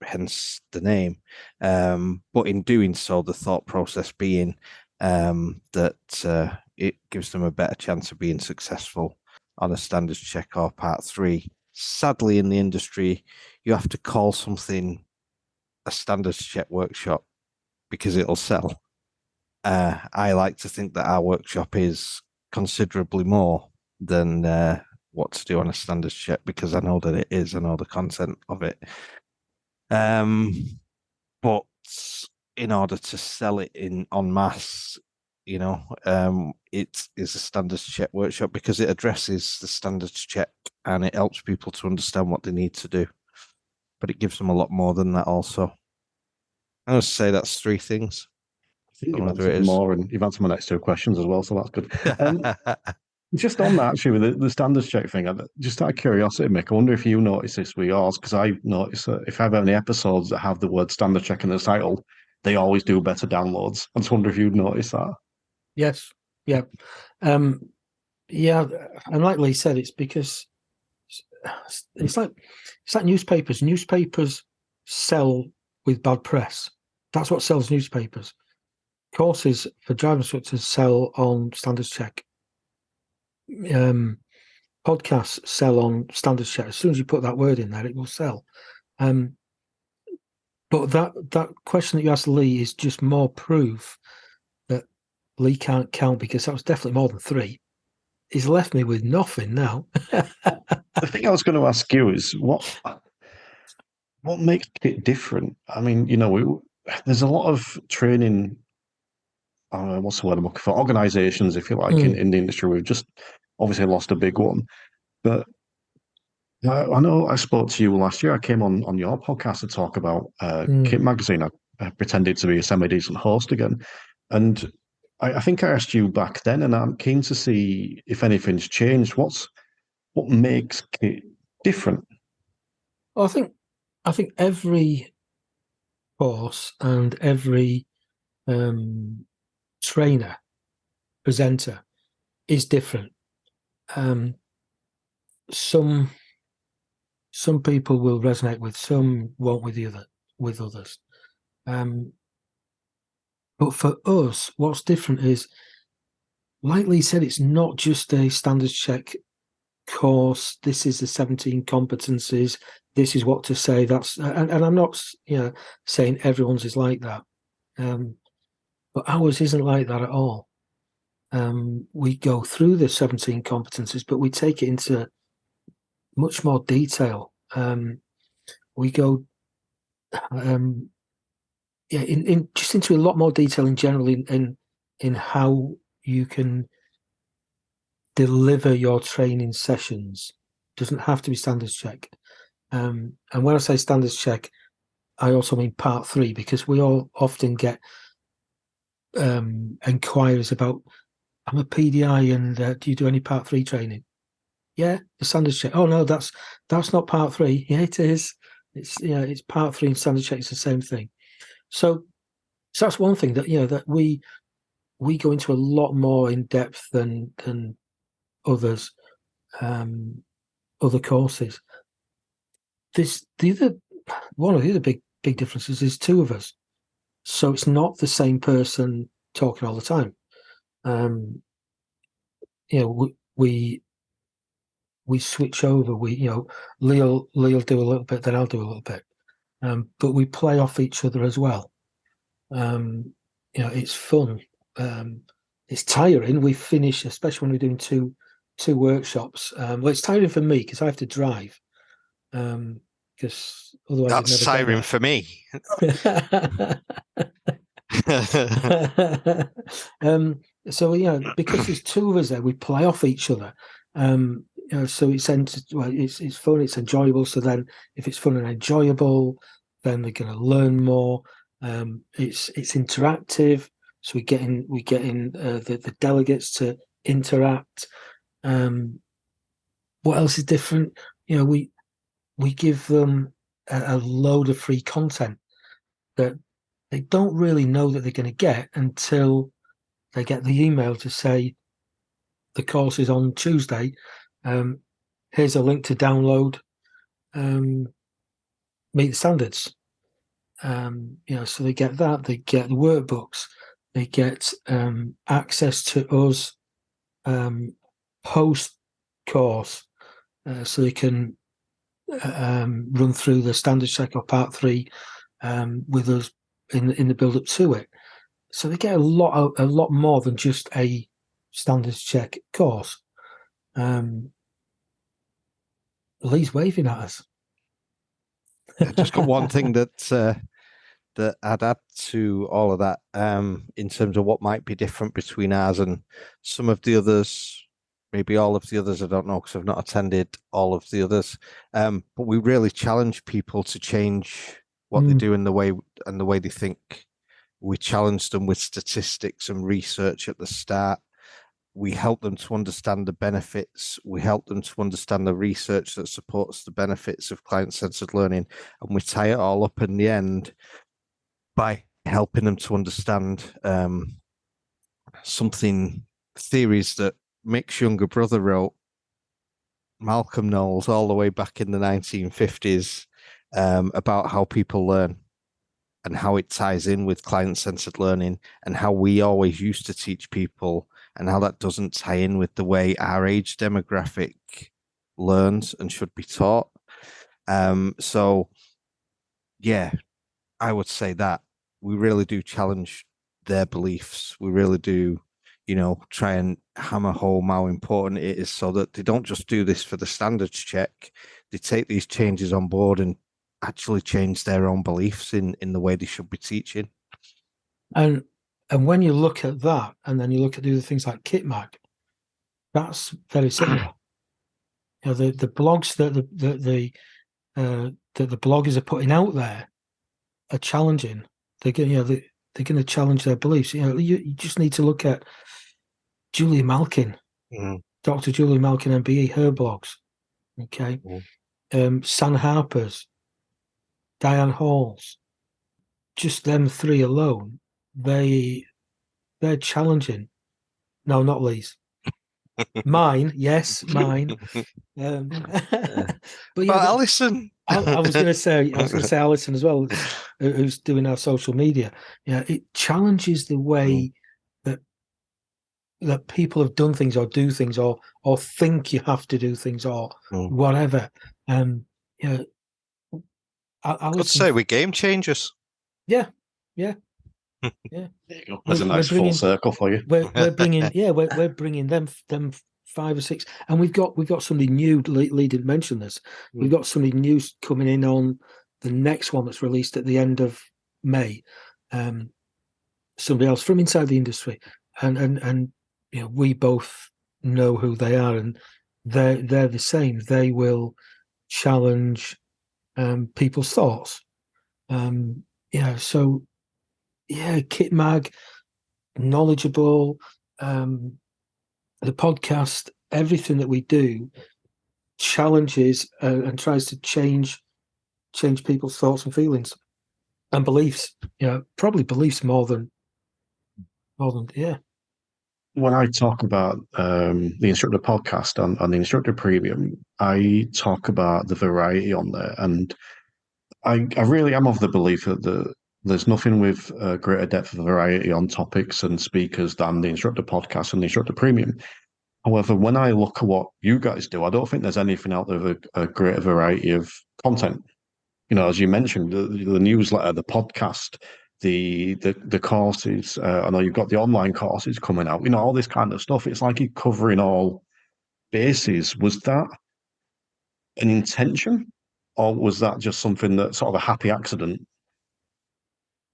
hence the name. But in doing so, the thought process being that it gives them a better chance of being successful on a standards check or part 3. Sadly, in the industry, you have to call something a standards check workshop because it'll sell. I like to think that our workshop is considerably more than what to do on a standards check, because I know that it is. I know the content of it. But in order to sell it in en masse, you know, it is a standards check workshop because it addresses the standards check and it helps people to understand what they need to do. But it gives them a lot more than that also. I'm going to say that's 3 things. I think you've answered more, and you've answered my next 2 questions as well, so that's good. Just on that, actually, with the standards check thing, just out of curiosity, Mick, I wonder if you notice this with yours, because I notice that if I have any episodes that have the word standard check in the title, they always do better downloads. I just wonder if you'd notice that. Yes. Yeah. Yeah. And like Lee said, it's because it's like newspapers. Newspapers sell with bad press. That's what sells newspapers. Courses for driving instructors sell on standards check. Podcasts sell on standards check. As soon as you put that word in there, it will sell. But that question that you asked Lee is just more proof that Lee can't count, because that was definitely more than 3. He's left me with nothing now. The thing I was going to ask you is what makes it different? I mean, there's a lot of training. What's the word I'm looking for? Organizations, if you like, in the industry. We've just obviously lost a big one. But I know I spoke to you last year. I came on your podcast to talk about Kit Magazine. I pretended to be a semi-decent host again. And I think I asked you back then, and I'm keen to see if anything's changed. What makes Kit different? Well, I think every course and every trainer, presenter is different. Some people will resonate with, some won't with others. But for us, what's different is, like Lee said, it's not just a standards check course. This is the 17 competencies. This is what to say. And I'm not saying everyone's is like that. But ours isn't like that at all. We go through the 17 competencies, but we take it into much more detail. We go just into a lot more detail in general in how you can deliver your training sessions. Doesn't have to be standards check. And when I say standards check, I also mean part 3, because we all often get inquiries about, I'm a PDI, and do you do any part 3 training? Yeah, the standards check. Oh no, that's not part 3. Yeah, it is. It's part 3 and standards check is the same thing. So that's one thing that that we go into a lot more in depth than others, other courses. One of the other big differences is 2 of us, so it's not the same person talking all the time. We switch over. Lee'll do a little bit, then I'll do a little bit, but we play off each other as well. It's fun. It's tiring. We finish, especially when we're doing two workshops. Well, it's tiring for me because I have to drive. Because otherwise, that's tiring for me. So because there's 2 of us there, we play off each other. So it's fun, it's enjoyable. So then, if it's fun and enjoyable, then they're going to learn more. It's interactive, so we get in the delegates to interact. What else is different? We give them a load of free content that they don't really know that they're going to get until they get the email to say the course is on Tuesday. Here's a link to download Meet the Standards. So they get that. They get the workbooks. They get access to us post course, so they can run through the standards check or part 3 with us in the build up to it. So they get a lot more than just a standards check course. Lee's waving at us. I just got one thing that I'd add to all of that, in terms of what might be different between ours and some of the others, maybe all of the others. I don't know, because I've not attended all of the others. But we really challenge people to change what they do and the way they think. We challenge them with statistics and research at the start. We help them to understand the benefits. We help them to understand the research that supports the benefits of client-centered learning. And we tie it all up in the end by helping them to understand theories that Mick's younger brother wrote Malcolm Knowles all the way back in the 1950s about how people learn and how it ties in with client-centered learning and how we always used to teach people and how that doesn't tie in with the way our age demographic learns and should be taught. So, yeah, I would say that we really do challenge their beliefs. We really do, try and hammer home how important it is so that they don't just do this for the standards check. They take these changes on board and actually change their own beliefs in the way they should be teaching. And when you look at that, and then you look at the other things like KitMag, that's very similar. The blogs that the bloggers are putting out there are challenging. They're going to challenge their beliefs. You just need to look at Julia Malkin, Dr. Julia Malkin MBE, her blogs. Okay, San Harper's, Diane Hall's, just them three alone, they're challenging. No, not Lee's. Mine, yes, mine. But yeah, Alison. I was going to say Alison as well, who's doing our social media. Yeah, it challenges the way that people have done things or do things or think you have to do things or whatever. I'd say we're game changers. Yeah. There you go. There's a nice full circle for you. We're bringing them 5 or 6, and we've got somebody new. Lee didn't mention this. We've got somebody new coming in on the next one that's released at the end of May. Somebody else from inside the industry, and we both know who they are, and they're the same. They will challenge people's thoughts. So KitMag, Knowledgeable, the podcast, everything that we do challenges and tries to change people's thoughts and feelings and beliefs. Probably beliefs more than. When I talk about the Instructor podcast on the Instructor Premium, I talk about the variety on there, and I really am of the belief that there's nothing with greater depth of variety on topics and speakers than the Instructor podcast and the Instructor Premium. However, when I look at what you guys do, I don't think there's anything out there with a greater variety of content. As you mentioned, the newsletter, the podcast, the courses. I know you've got the online courses coming out. All this kind of stuff. It's like you're covering all bases. Was that an intention, or was that just something that sort of a happy accident?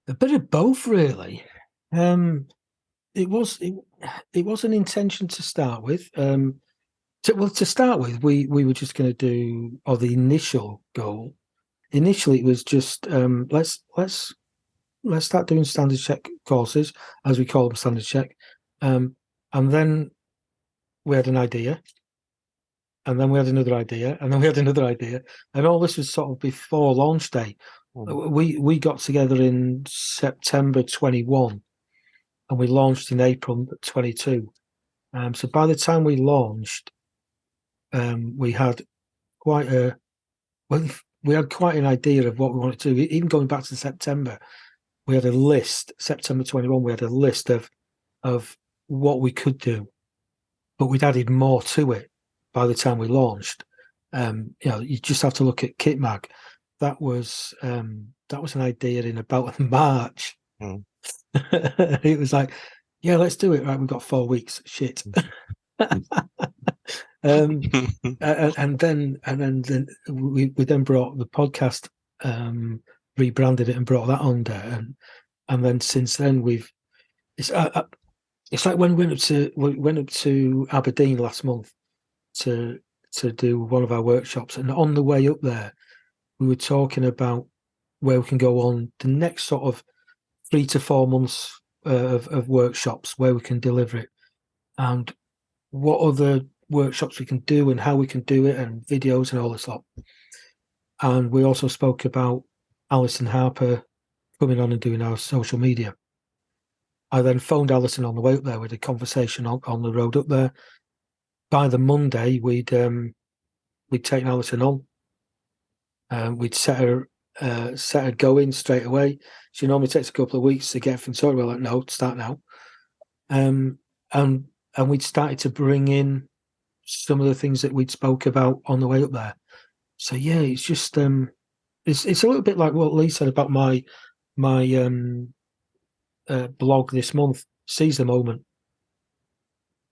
A bit of both, really. It was an intention to start with. To start with, we were just going to do, or the initial goal. Initially, it was just let's start doing standard check courses, as we call them, standard check, and then we had an idea, and then we had another idea, and then we had another idea, and all this was sort of before launch day. We got together in September 21, and we launched in April 22. So by the time we launched, we had quite an idea of what we wanted to do. Even going back to September, we had a list. September 21, we had a list of what we could do, but we'd added more to it by the time we launched. You just have to look at KitMag. That was an idea in about March. It was like, yeah, let's do it. Right, we've got 4 weeks. Shit. And then we then brought the podcast, rebranded it and brought that on there, and then since then it's like when we went up to Aberdeen last month to do one of our workshops, and on the way up there we were talking about where we can go on the next sort of 3 to 4 months of workshops, where we can deliver it, and what other workshops we can do and how we can do it, and videos and all this lot. And we also spoke about Alison Harper coming on and doing our social media. I then phoned Alison on the way up there with a conversation on the road up there. By the Monday, we'd we'd take Alison on. We'd set her going straight away. She normally takes a couple of weeks to get from sorted. We're like, no, start now. And we'd started to bring in some of the things that we'd spoke about on the way up there. So yeah, it's just it's a little bit like what Lee said about my blog this month. Seize the moment.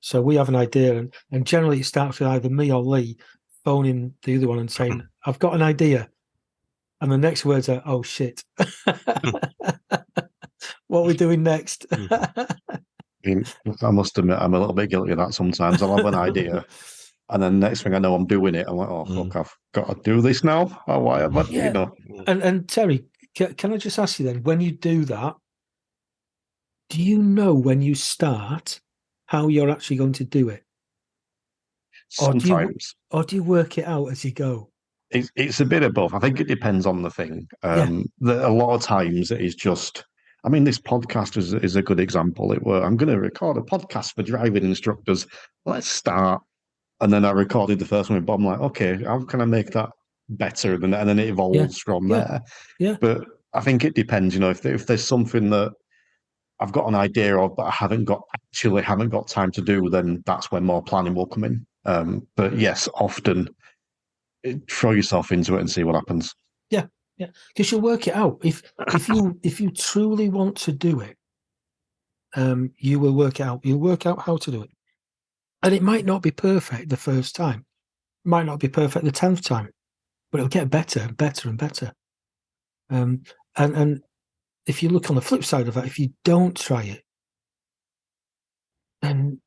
So we have an idea, and generally it starts with either me or Lee phoning the other one and saying, "I've got an idea," and the next words are, "Oh shit, what are we doing next?" I must admit, I'm a little bit guilty of that sometimes. I'll have an idea, and then next thing I know, I'm doing it. I'm like, oh, fuck, I've got to do this now. Oh, why am I, Yeah. And Terry, can I just ask you then, when you do that, do you know when you start how you're actually going to do it? Sometimes. Or do you work it out as you go? It's a bit of both. I think it depends on the thing. A lot of times it is just, I mean, this podcast is a good example. I'm going to record a podcast for driving instructors. Let's start. And then I recorded the first one with Bob. I'm like, okay, how can I make that better? And then it evolves from there. Yeah. But I think it depends, if there's something that I've got an idea of, but I haven't got time to do, then that's when more planning will come in. But yes, often throw yourself into it and see what happens. Yeah, because you'll work it out. If you truly want to do it, you will work it out. You'll work out how to do it, and it might not be perfect the first time, it might not be perfect the 10th time, but it'll get better and better and better. And if you look on the flip side of that, if you don't try it, then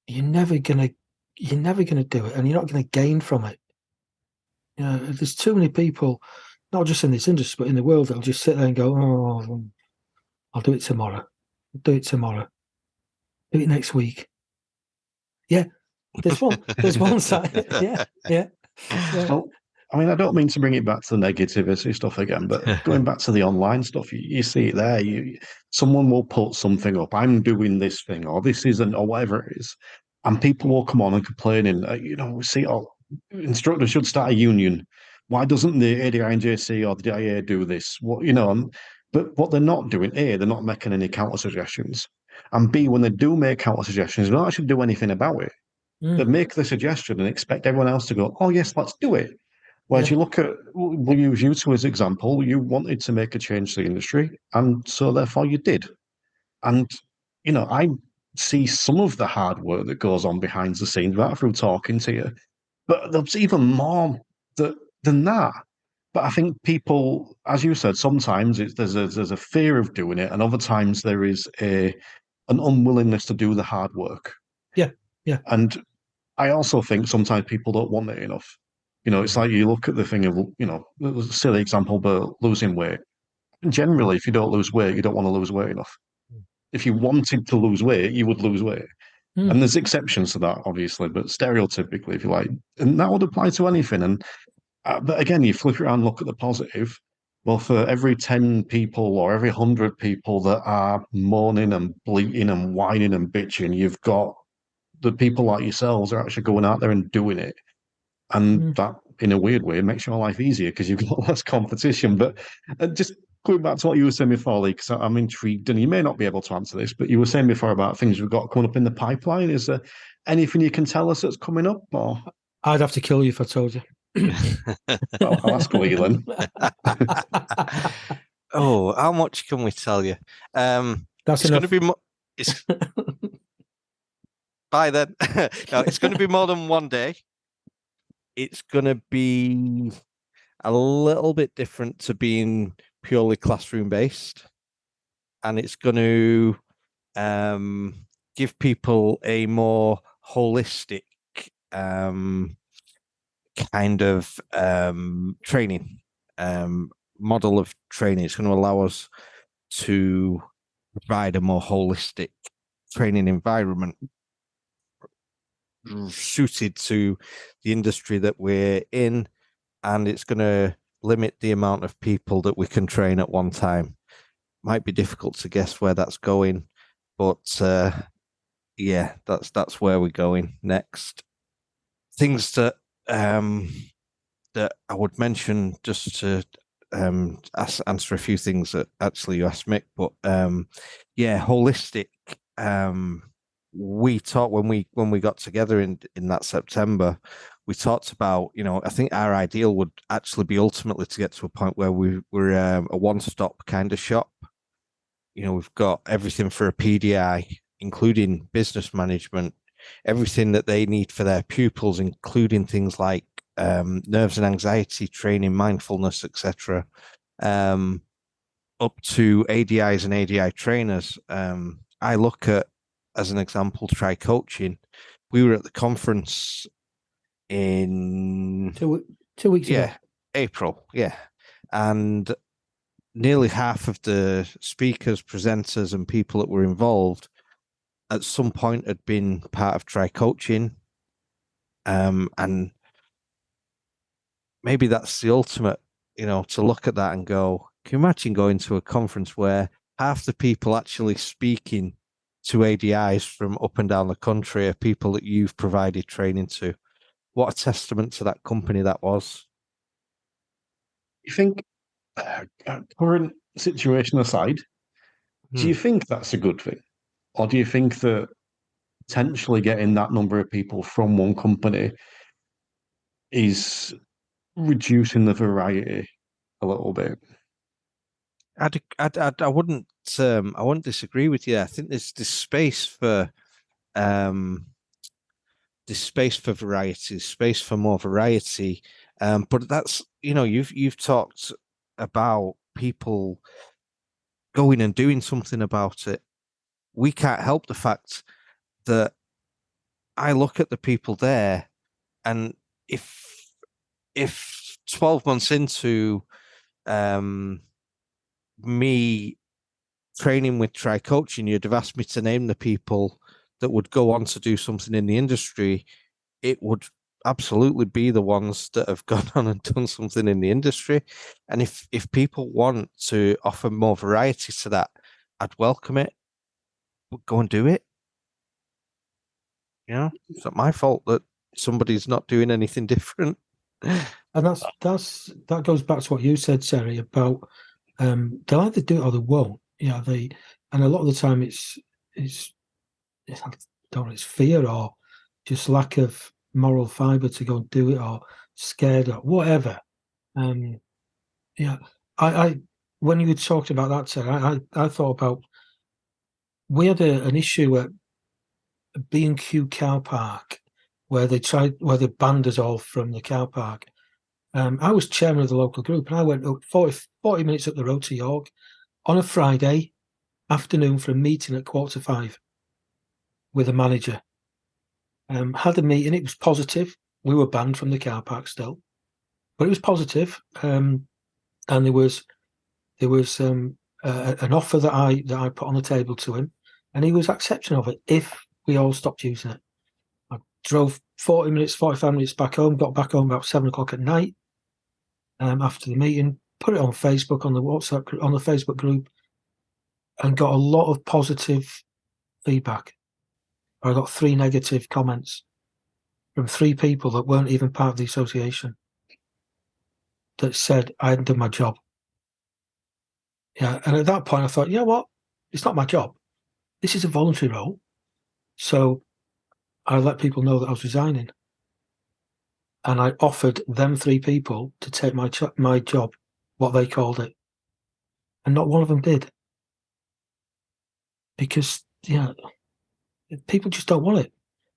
you're never gonna do it, and you're not gonna gain from it. There's too many people, not just in this industry, but in the world, that'll just sit there and go, "Oh, I'll do it tomorrow. I'll do it tomorrow. Do it next week." Yeah, there's one side. Yeah. Well, I mean, I don't mean to bring it back to the negativity stuff again, but going back to the online stuff, you see it there. Someone will put something up. I'm doing this thing, or this isn't, or whatever it is, and people will come on and complaining. See, instructors should start a union. Why doesn't the ADINJC or the DIA do this? But what they're not doing, A, they're not making any counter suggestions, and B, when they do make counter suggestions, they don't actually do anything about it. They make the suggestion and expect everyone else to go, "Oh yes, let's do it." Whereas you look at, we'll use you two as example, you wanted to make a change to the industry, and so therefore you did. And, I see some of the hard work that goes on behind the scenes right through talking to you, but there's even more than that. But I think people, as you said, sometimes there's a fear of doing it, and other times there is an unwillingness to do the hard work. Yeah. And I also think sometimes people don't want it enough. It's like you look at the thing of, a silly example, but losing weight. Generally, if you don't lose weight, you don't want to lose weight enough. If you wanted to lose weight, you would lose weight. And there's exceptions to that, obviously, but stereotypically, if you like, and that would apply to anything. And but again, you flip it around and look at the positive. Well, for every 10 people or every 100 people that are moaning and bleating and whining and bitching, you've got the people like yourselves are actually going out there and doing it. And that, in a weird way, makes your life easier because you've got less competition. But just going back to what you were saying before, Lee, because I'm intrigued, and you may not be able to answer this, but you were saying before about things we've got coming up in the pipeline. Is there anything you can tell us that's coming up? Or I'd have to kill you if I told you. Well, I'll ask Leland. Oh, how much can we tell you? That's it's enough. Going to be by then. No, it's going to be more than one day. It's going to be a little bit different to being purely classroom based, and it's going to give people a more holistic kind of training model of training. It's going to allow us to provide a more holistic training environment suited to the industry that we're in, and it's going to limit the amount of people that we can train at one time. Might be difficult to guess where that's going, but yeah, that's where we're going next. Things that that I would mention just to answer a few things that actually you asked Mick, but yeah, holistic. We talked when we got together in that September. We talked about, I think our ideal would actually be ultimately to get to a point where we're a one-stop kind of shop. We've got everything for a PDI, including business management, everything that they need for their pupils, including things like nerves and anxiety training, mindfulness, etc., up to ADIs and ADI trainers. I look at, as an example, Try Coaching. We were at the conference in 2 weeks ago. April, and nearly half of the speakers, presenters, and people that were involved at some point had been part of Try Coaching, and maybe that's the ultimate, to look at that and go, can you imagine going to a conference where half the people actually speaking to ADIs from up and down the country are people that you've provided training to? What a testament to that company that was. You think, current situation aside, do you think that's a good thing? Or do you think that potentially getting that number of people from one company is reducing the variety a little bit? I wouldn't disagree with you. I think there's this space for variety, space for more variety. But that's, you've talked about people going and doing something about it. We can't help the fact that I look at the people there, and if 12 months into me training with Try Coaching, you'd have asked me to name the people that would go on to do something in the industry, it would absolutely be the ones that have gone on and done something in the industry. And if people want to offer more variety to that, I'd welcome it. But go and do it. It's not my fault that somebody's not doing anything different. And that goes back to what you said, Terry, about they'll either do it or they won't. And a lot of the time it's fear or just lack of moral fiber to go and do it, or scared or whatever. I when you talked about that, Terry, I thought about, we had an issue at B&Q car park where they banned us all from the car park. I was chairman of the local group, and I went up 40 minutes up the road to York on a Friday afternoon for a meeting at 4:45 with a manager. Had a meeting. It was positive. We were banned from the car park still, but it was positive. And there was an offer that I put on the table to him, and he was accepting of it if we all stopped using it. I drove 45 minutes back home, got back home about 7 o'clock at night after the meeting, put it on Facebook, on the WhatsApp, on the Facebook group, and got a lot of positive feedback. I got 3 negative comments from 3 people that weren't even part of the association that said I hadn't done my job. And at that point I thought, you know what? It's not my job. This is a voluntary role. So I let people know that I was resigning. And I offered them 3 people to take my job, what they called it. And not one of them did. Because, people just don't want it.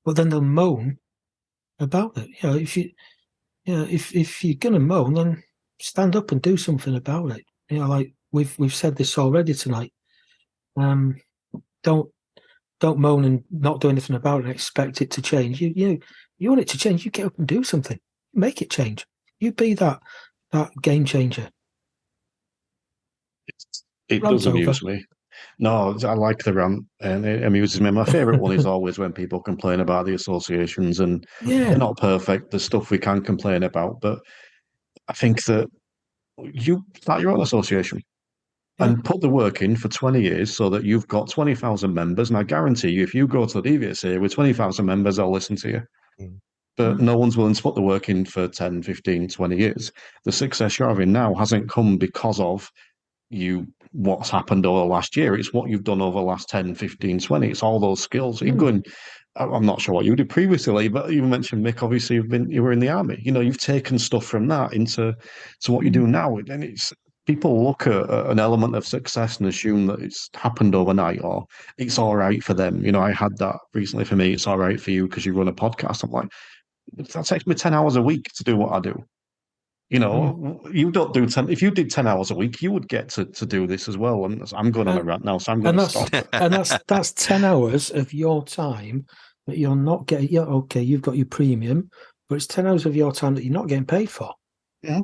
But then they'll moan about it. If you're going to moan, then stand up and do something about it. Like we've said this already tonight. Don't moan and not do anything about it and expect it to change. You want it to change, you get up and do something. Make it change. You be that game changer. It does amuse me. No, I like the rant, and it amuses me. My favourite one is always when people complain about the associations, and they're not perfect. There's stuff we can complain about, but I think that you start your own association and put the work in for 20 years so that you've got 20,000 members. And I guarantee you, if you go to the DVSA with 20,000 members, they'll listen to you. but no one's willing to put the work in for 10, 15, 20 years. The success you're having now hasn't come because of what's happened over the last year. It's what you've done over the last 10, 15, 20. It's all those skills. You're going, I'm not sure what you did previously, but you mentioned Mick, obviously you were in the army. You've taken stuff from that into what you do now. And it's people look at an element of success and assume that it's happened overnight or it's all right for them. I had that recently for me. It's all right for you because you run a podcast. I'm like, that takes me 10 hours a week to do what I do. You don't do 10. If you did 10 hours a week, you would get to do this as well. And I'm going on a rant now, so I'm going to stop. And that's 10 hours of your time that you're not getting. Yeah, okay, you've got your premium, but it's 10 hours of your time that you're not getting paid for. Yeah.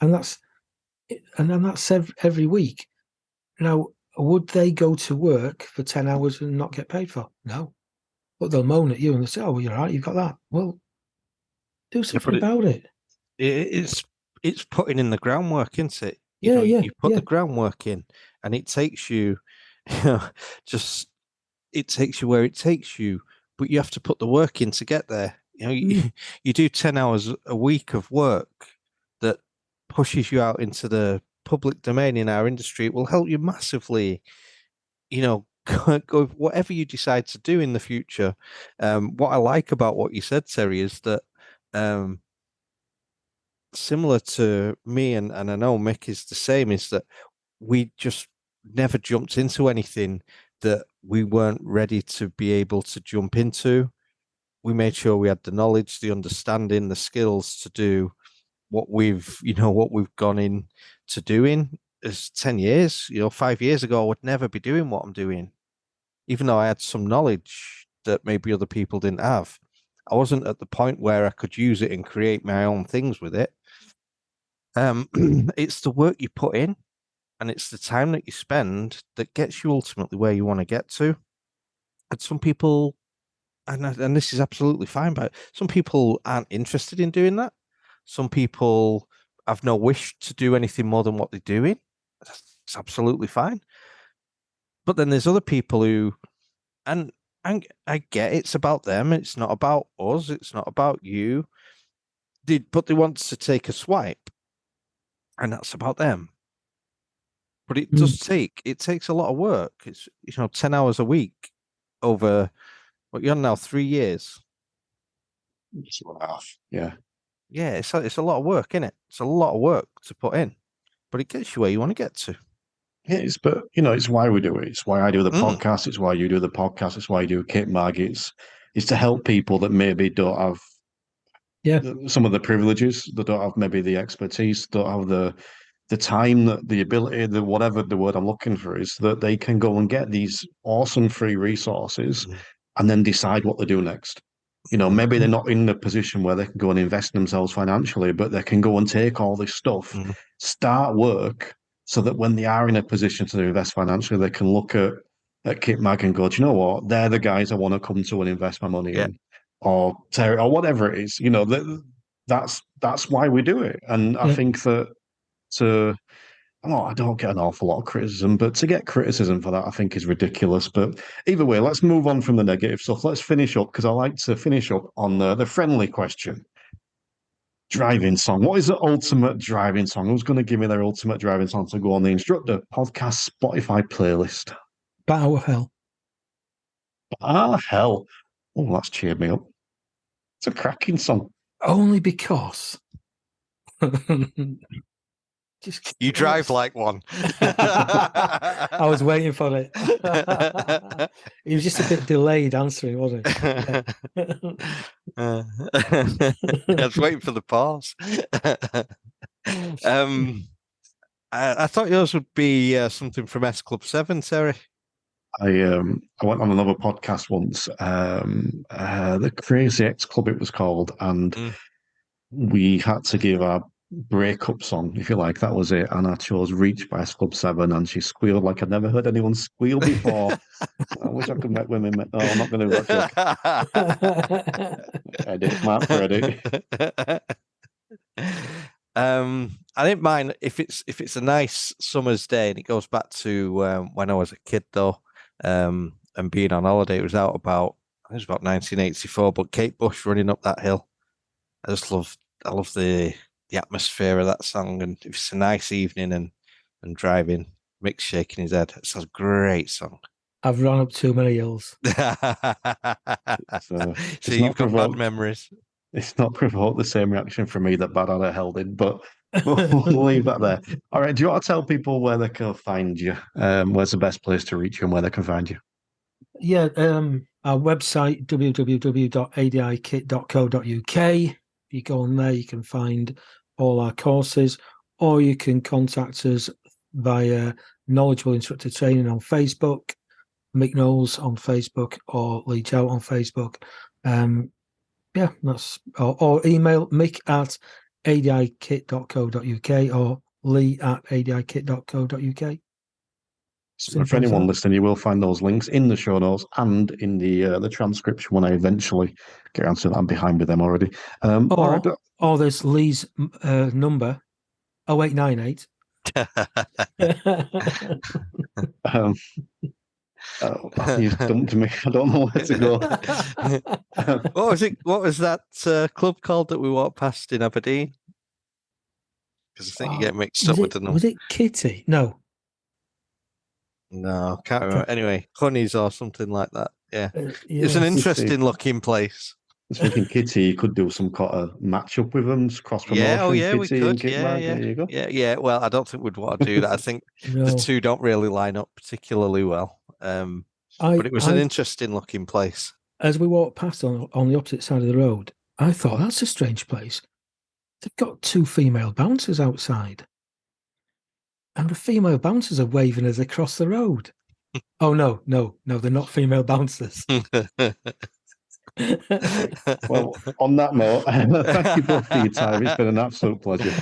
And that's every week. Now, would they go to work for 10 hours and not get paid for? No. But they'll moan at you and they'll say, "Oh, well, you're right, you've got that." Well, do something about it. It's putting in the groundwork, isn't it? You put the groundwork in, and it takes you, it takes you where it takes you. But you have to put the work in to get there. You do 10 hours a week of work that pushes you out into the public domain in our industry. It will help you massively. Go whatever you decide to do in the future. What I like about what you said, Terry, is that similar to me, and I know Mick is the same, is that we just never jumped into anything that we weren't ready to be able to jump into. We made sure we had the knowledge, the understanding, the skills to do what we've gone in to doing. As 10 years, 5 years ago, I would never be doing what I'm doing. Even though I had some knowledge that maybe other people didn't have, I wasn't at the point where I could use it and create my own things with it. It's the work you put in, and it's the time that you spend that gets you ultimately where you want to get to. And some people, and this is absolutely fine, but some people aren't interested in doing that. Some people have no wish to do anything more than what they're doing. It's absolutely fine. But then there's other people who, and I get it's about them. It's not about us. It's not about you. But they want to take a swipe, and that's about them. But it takes a lot of work. It's 10 hours a week over what you're on now 3 years. 2.5. Yeah. Yeah, it's a lot of work, isn't it? It's a lot of work to put in, but it gets you where you want to get to. It is, but it's why we do it. It's why I do the podcast. It's why you do the podcast. It's why you do Kit Mag. It's to help people that maybe don't have some of the privileges, that don't have maybe the expertise, don't have the time, the ability, the whatever the word I'm looking for is, that they can go and get these awesome free resources and then decide what they do next. Maybe they're not in a position where they can go and invest in themselves financially, but they can go and take all this stuff, start work, so that when they are in a position to invest financially, they can look at Kit Mag and go, "Do you know what? They're the guys I want to come to and invest my money in," or Terry, or whatever it is. That's why we do it. And I think that I don't get an awful lot of criticism, but to get criticism for that, I think is ridiculous. But either way, let's move on from the negative stuff. Let's finish up, because I like to finish up on the friendly question. Driving song. What is the ultimate driving song? Who's going to give me their ultimate driving song to go on the Instructor Podcast Spotify playlist? Bat Out of Hell. Hell. Oh, that's cheered me up. It's a cracking song. Only because you drive like one. I was waiting for it. He was just a bit delayed answering, wasn't he? I was waiting for the pause. I thought yours would be something from S Club 7, Terry. I went on another podcast once, the Crazy X Club it was called, and we had to give our breakup song, if you like. That was it, and I chose "Reach" by S Club 7, and she squealed like I'd never heard anyone squeal before. I wish I could make women. No, I'm not going to do that joke. Edit, Mark, for edit. I didn't mind if it's a nice summer's day, and it goes back to when I was a kid though, and being on holiday. It was out about it was about 1984, but Kate Bush running up that hill. I love the atmosphere of that song. And if it's a nice evening and driving, Mick's shaking his head. It's a great song. I've run up too many hills. So You've got bad memories. It's not provoked the same reaction from me that Bad Anna held in, but we'll leave that there. All right. Do you want to tell people where they can find you? Where's the best place to reach you and where they can find you? Yeah, our website, www.adikit.co.uk. If you go on there, you can find all our courses, or you can contact us via Knowledgeable Instructor Training on Facebook, Mick Knowles on Facebook, or Lee Jowett on Facebook. Yeah, that's or email mick@adikit.co.uk or lee@adikit.co.uk. So for anyone listening, you will find those links in the show notes and in the transcription when I eventually get onto that. I'm behind with them already. Or there's Lee's number, 0898. You've dumped me. I don't know where to go. What was it? What was that club called that we walked past in Aberdeen? Because I think you get mixed up with the number. Was it Kitty? No, can't remember. Anyway, Honey's or something like that. Yeah, it's an interesting looking place. I was thinking Kitty, you could do some kind of match up with them, cross promotion. Yeah, Kitty we could. And Kitbag, Yeah. There you go. Yeah. Well, I don't think we'd want to do that. I think the two don't really line up particularly well. But it was an interesting looking place. As we walked past on the opposite side of the road, I thought, that's a strange place. They've got two female bouncers outside. And the female bouncers are waving as they cross the road. Oh, no, they're not female bouncers. Well, on that note, thank you both for your time. It's been an absolute pleasure.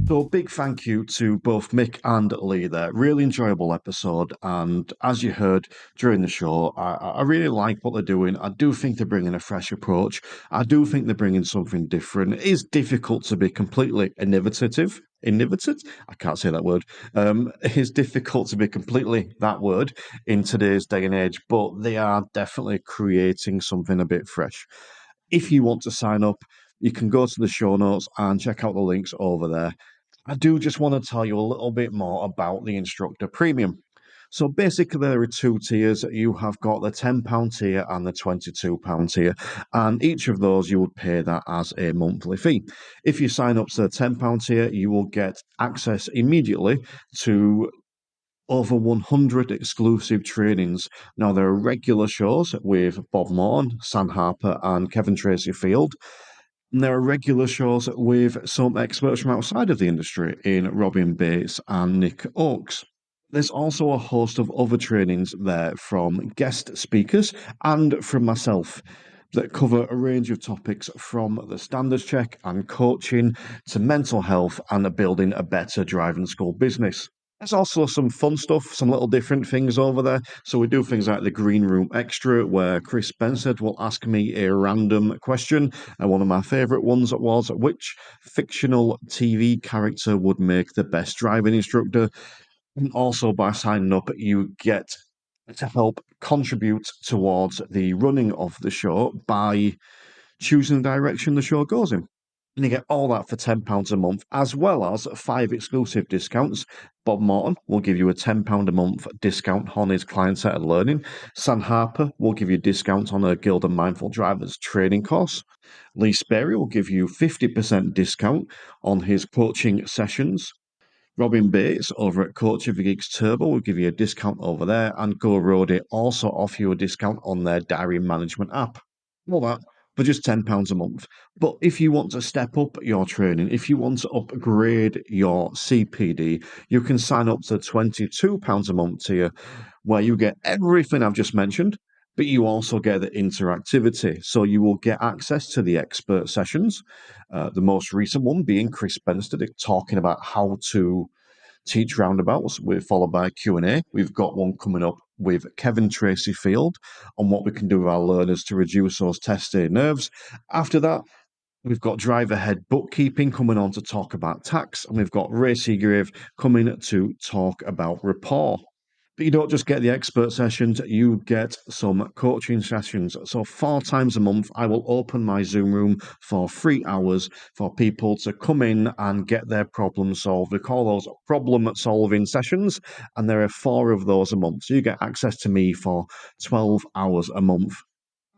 So big thank you to both Mick and Lee there. Really enjoyable episode. And as you heard during the show, I really like what they're doing. I do think they're bringing a fresh approach. I do think they're bringing something different. It is difficult to be completely innovative. I can't say that word. It is difficult to be completely that word in today's day and age, but they are definitely creating something a bit fresh. If you want to sign up, you can go to the show notes and check out the links over there. I do just want to tell you a little bit more about the Instructor Premium. So basically, there are two tiers. You have got the £10 tier and the £22 tier, and each of those you would pay that as a monthly fee. If you sign up to the £10 tier, you will get access immediately to over 100 exclusive trainings. Now, there are regular shows with Bob Morton, Harper, and Kev Tracey Field. And there are regular shows with some experts from outside of the industry in Robin Bates and Nick Oakes. There's also a host of other trainings there from guest speakers and from myself that cover a range of topics from the standards check and coaching to mental health and building a better driving school business. There's also some fun stuff, some little different things over there. So we do things like the Green Room Extra, where Chris Spencer will ask me a random question. And one of my favourite ones was, which fictional TV character would make the best driving instructor? And also by signing up, you get to help contribute towards the running of the show by choosing the direction the show goes in. And you get all that for £10 a month, as well as 5 exclusive discounts. Bob Morton will give you a £10 a month discount on his client-centered learning. Harper will give you a discount on a Guild of Mindful Drivers training course. Lee Sperry will give you 50% discount on his coaching sessions. Robin Bates over at Coaching for Geeks Turbo will give you a discount over there, and Go Roadie also offer you a discount on their diary management app. All that for just £10 a month. But if you want to step up your training, if you want to upgrade your CPD, you can sign up to £22 a month tier, where you get everything I've just mentioned, but you also get the interactivity. So you will get access to the expert sessions, the most recent one being Chris Spencer talking about how to teach roundabouts, followed by Q&A. We've got one coming up with Kev Tracey Field on what we can do with our learners to reduce those test day nerves. After that, We've got driver head bookkeeping coming on to talk about tax, and we've got Ray Seagrave coming to talk about rapport. But you don't just get the expert sessions, you get some coaching sessions. So 4 times a month, I will open my Zoom room for 3 hours for people to come in and get their problem solved. We call those problem solving sessions, and there are 4 of those a month. So you get access to me for 12 hours a month.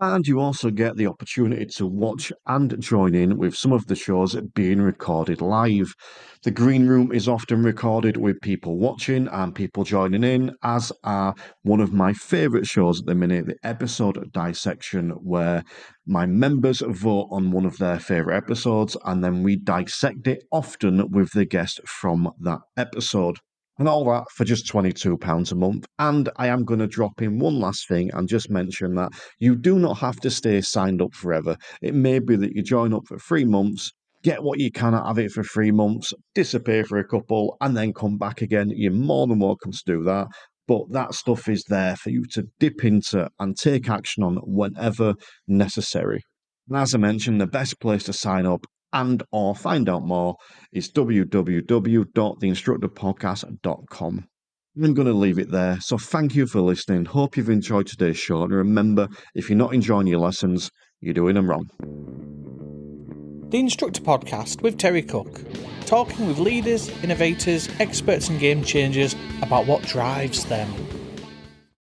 And you also get the opportunity to watch and join in with some of the shows being recorded live. The green room is often recorded with people watching and people joining in, as are one of my favourite shows at the minute, the episode dissection, where my members vote on one of their favourite episodes and then we dissect it, often with the guest from that episode. And all that for just £22 a month. And I am going to drop in one last thing and just mention that you do not have to stay signed up forever. It may be that you join up for 3 months, get what you can out of it for 3 months, disappear for a couple, and then come back again. You're more than welcome to do that. But that stuff is there for you to dip into and take action on whenever necessary. And as I mentioned, the best place to sign up and or find out more is www.theinstructorpodcast.com. I'm going to leave it there. So thank you for listening. Hope you've enjoyed today's show. And remember, if you're not enjoying your lessons, you're doing them wrong. The Instructor Podcast with Terry Cook, talking with leaders, innovators, experts and game changers about what drives them.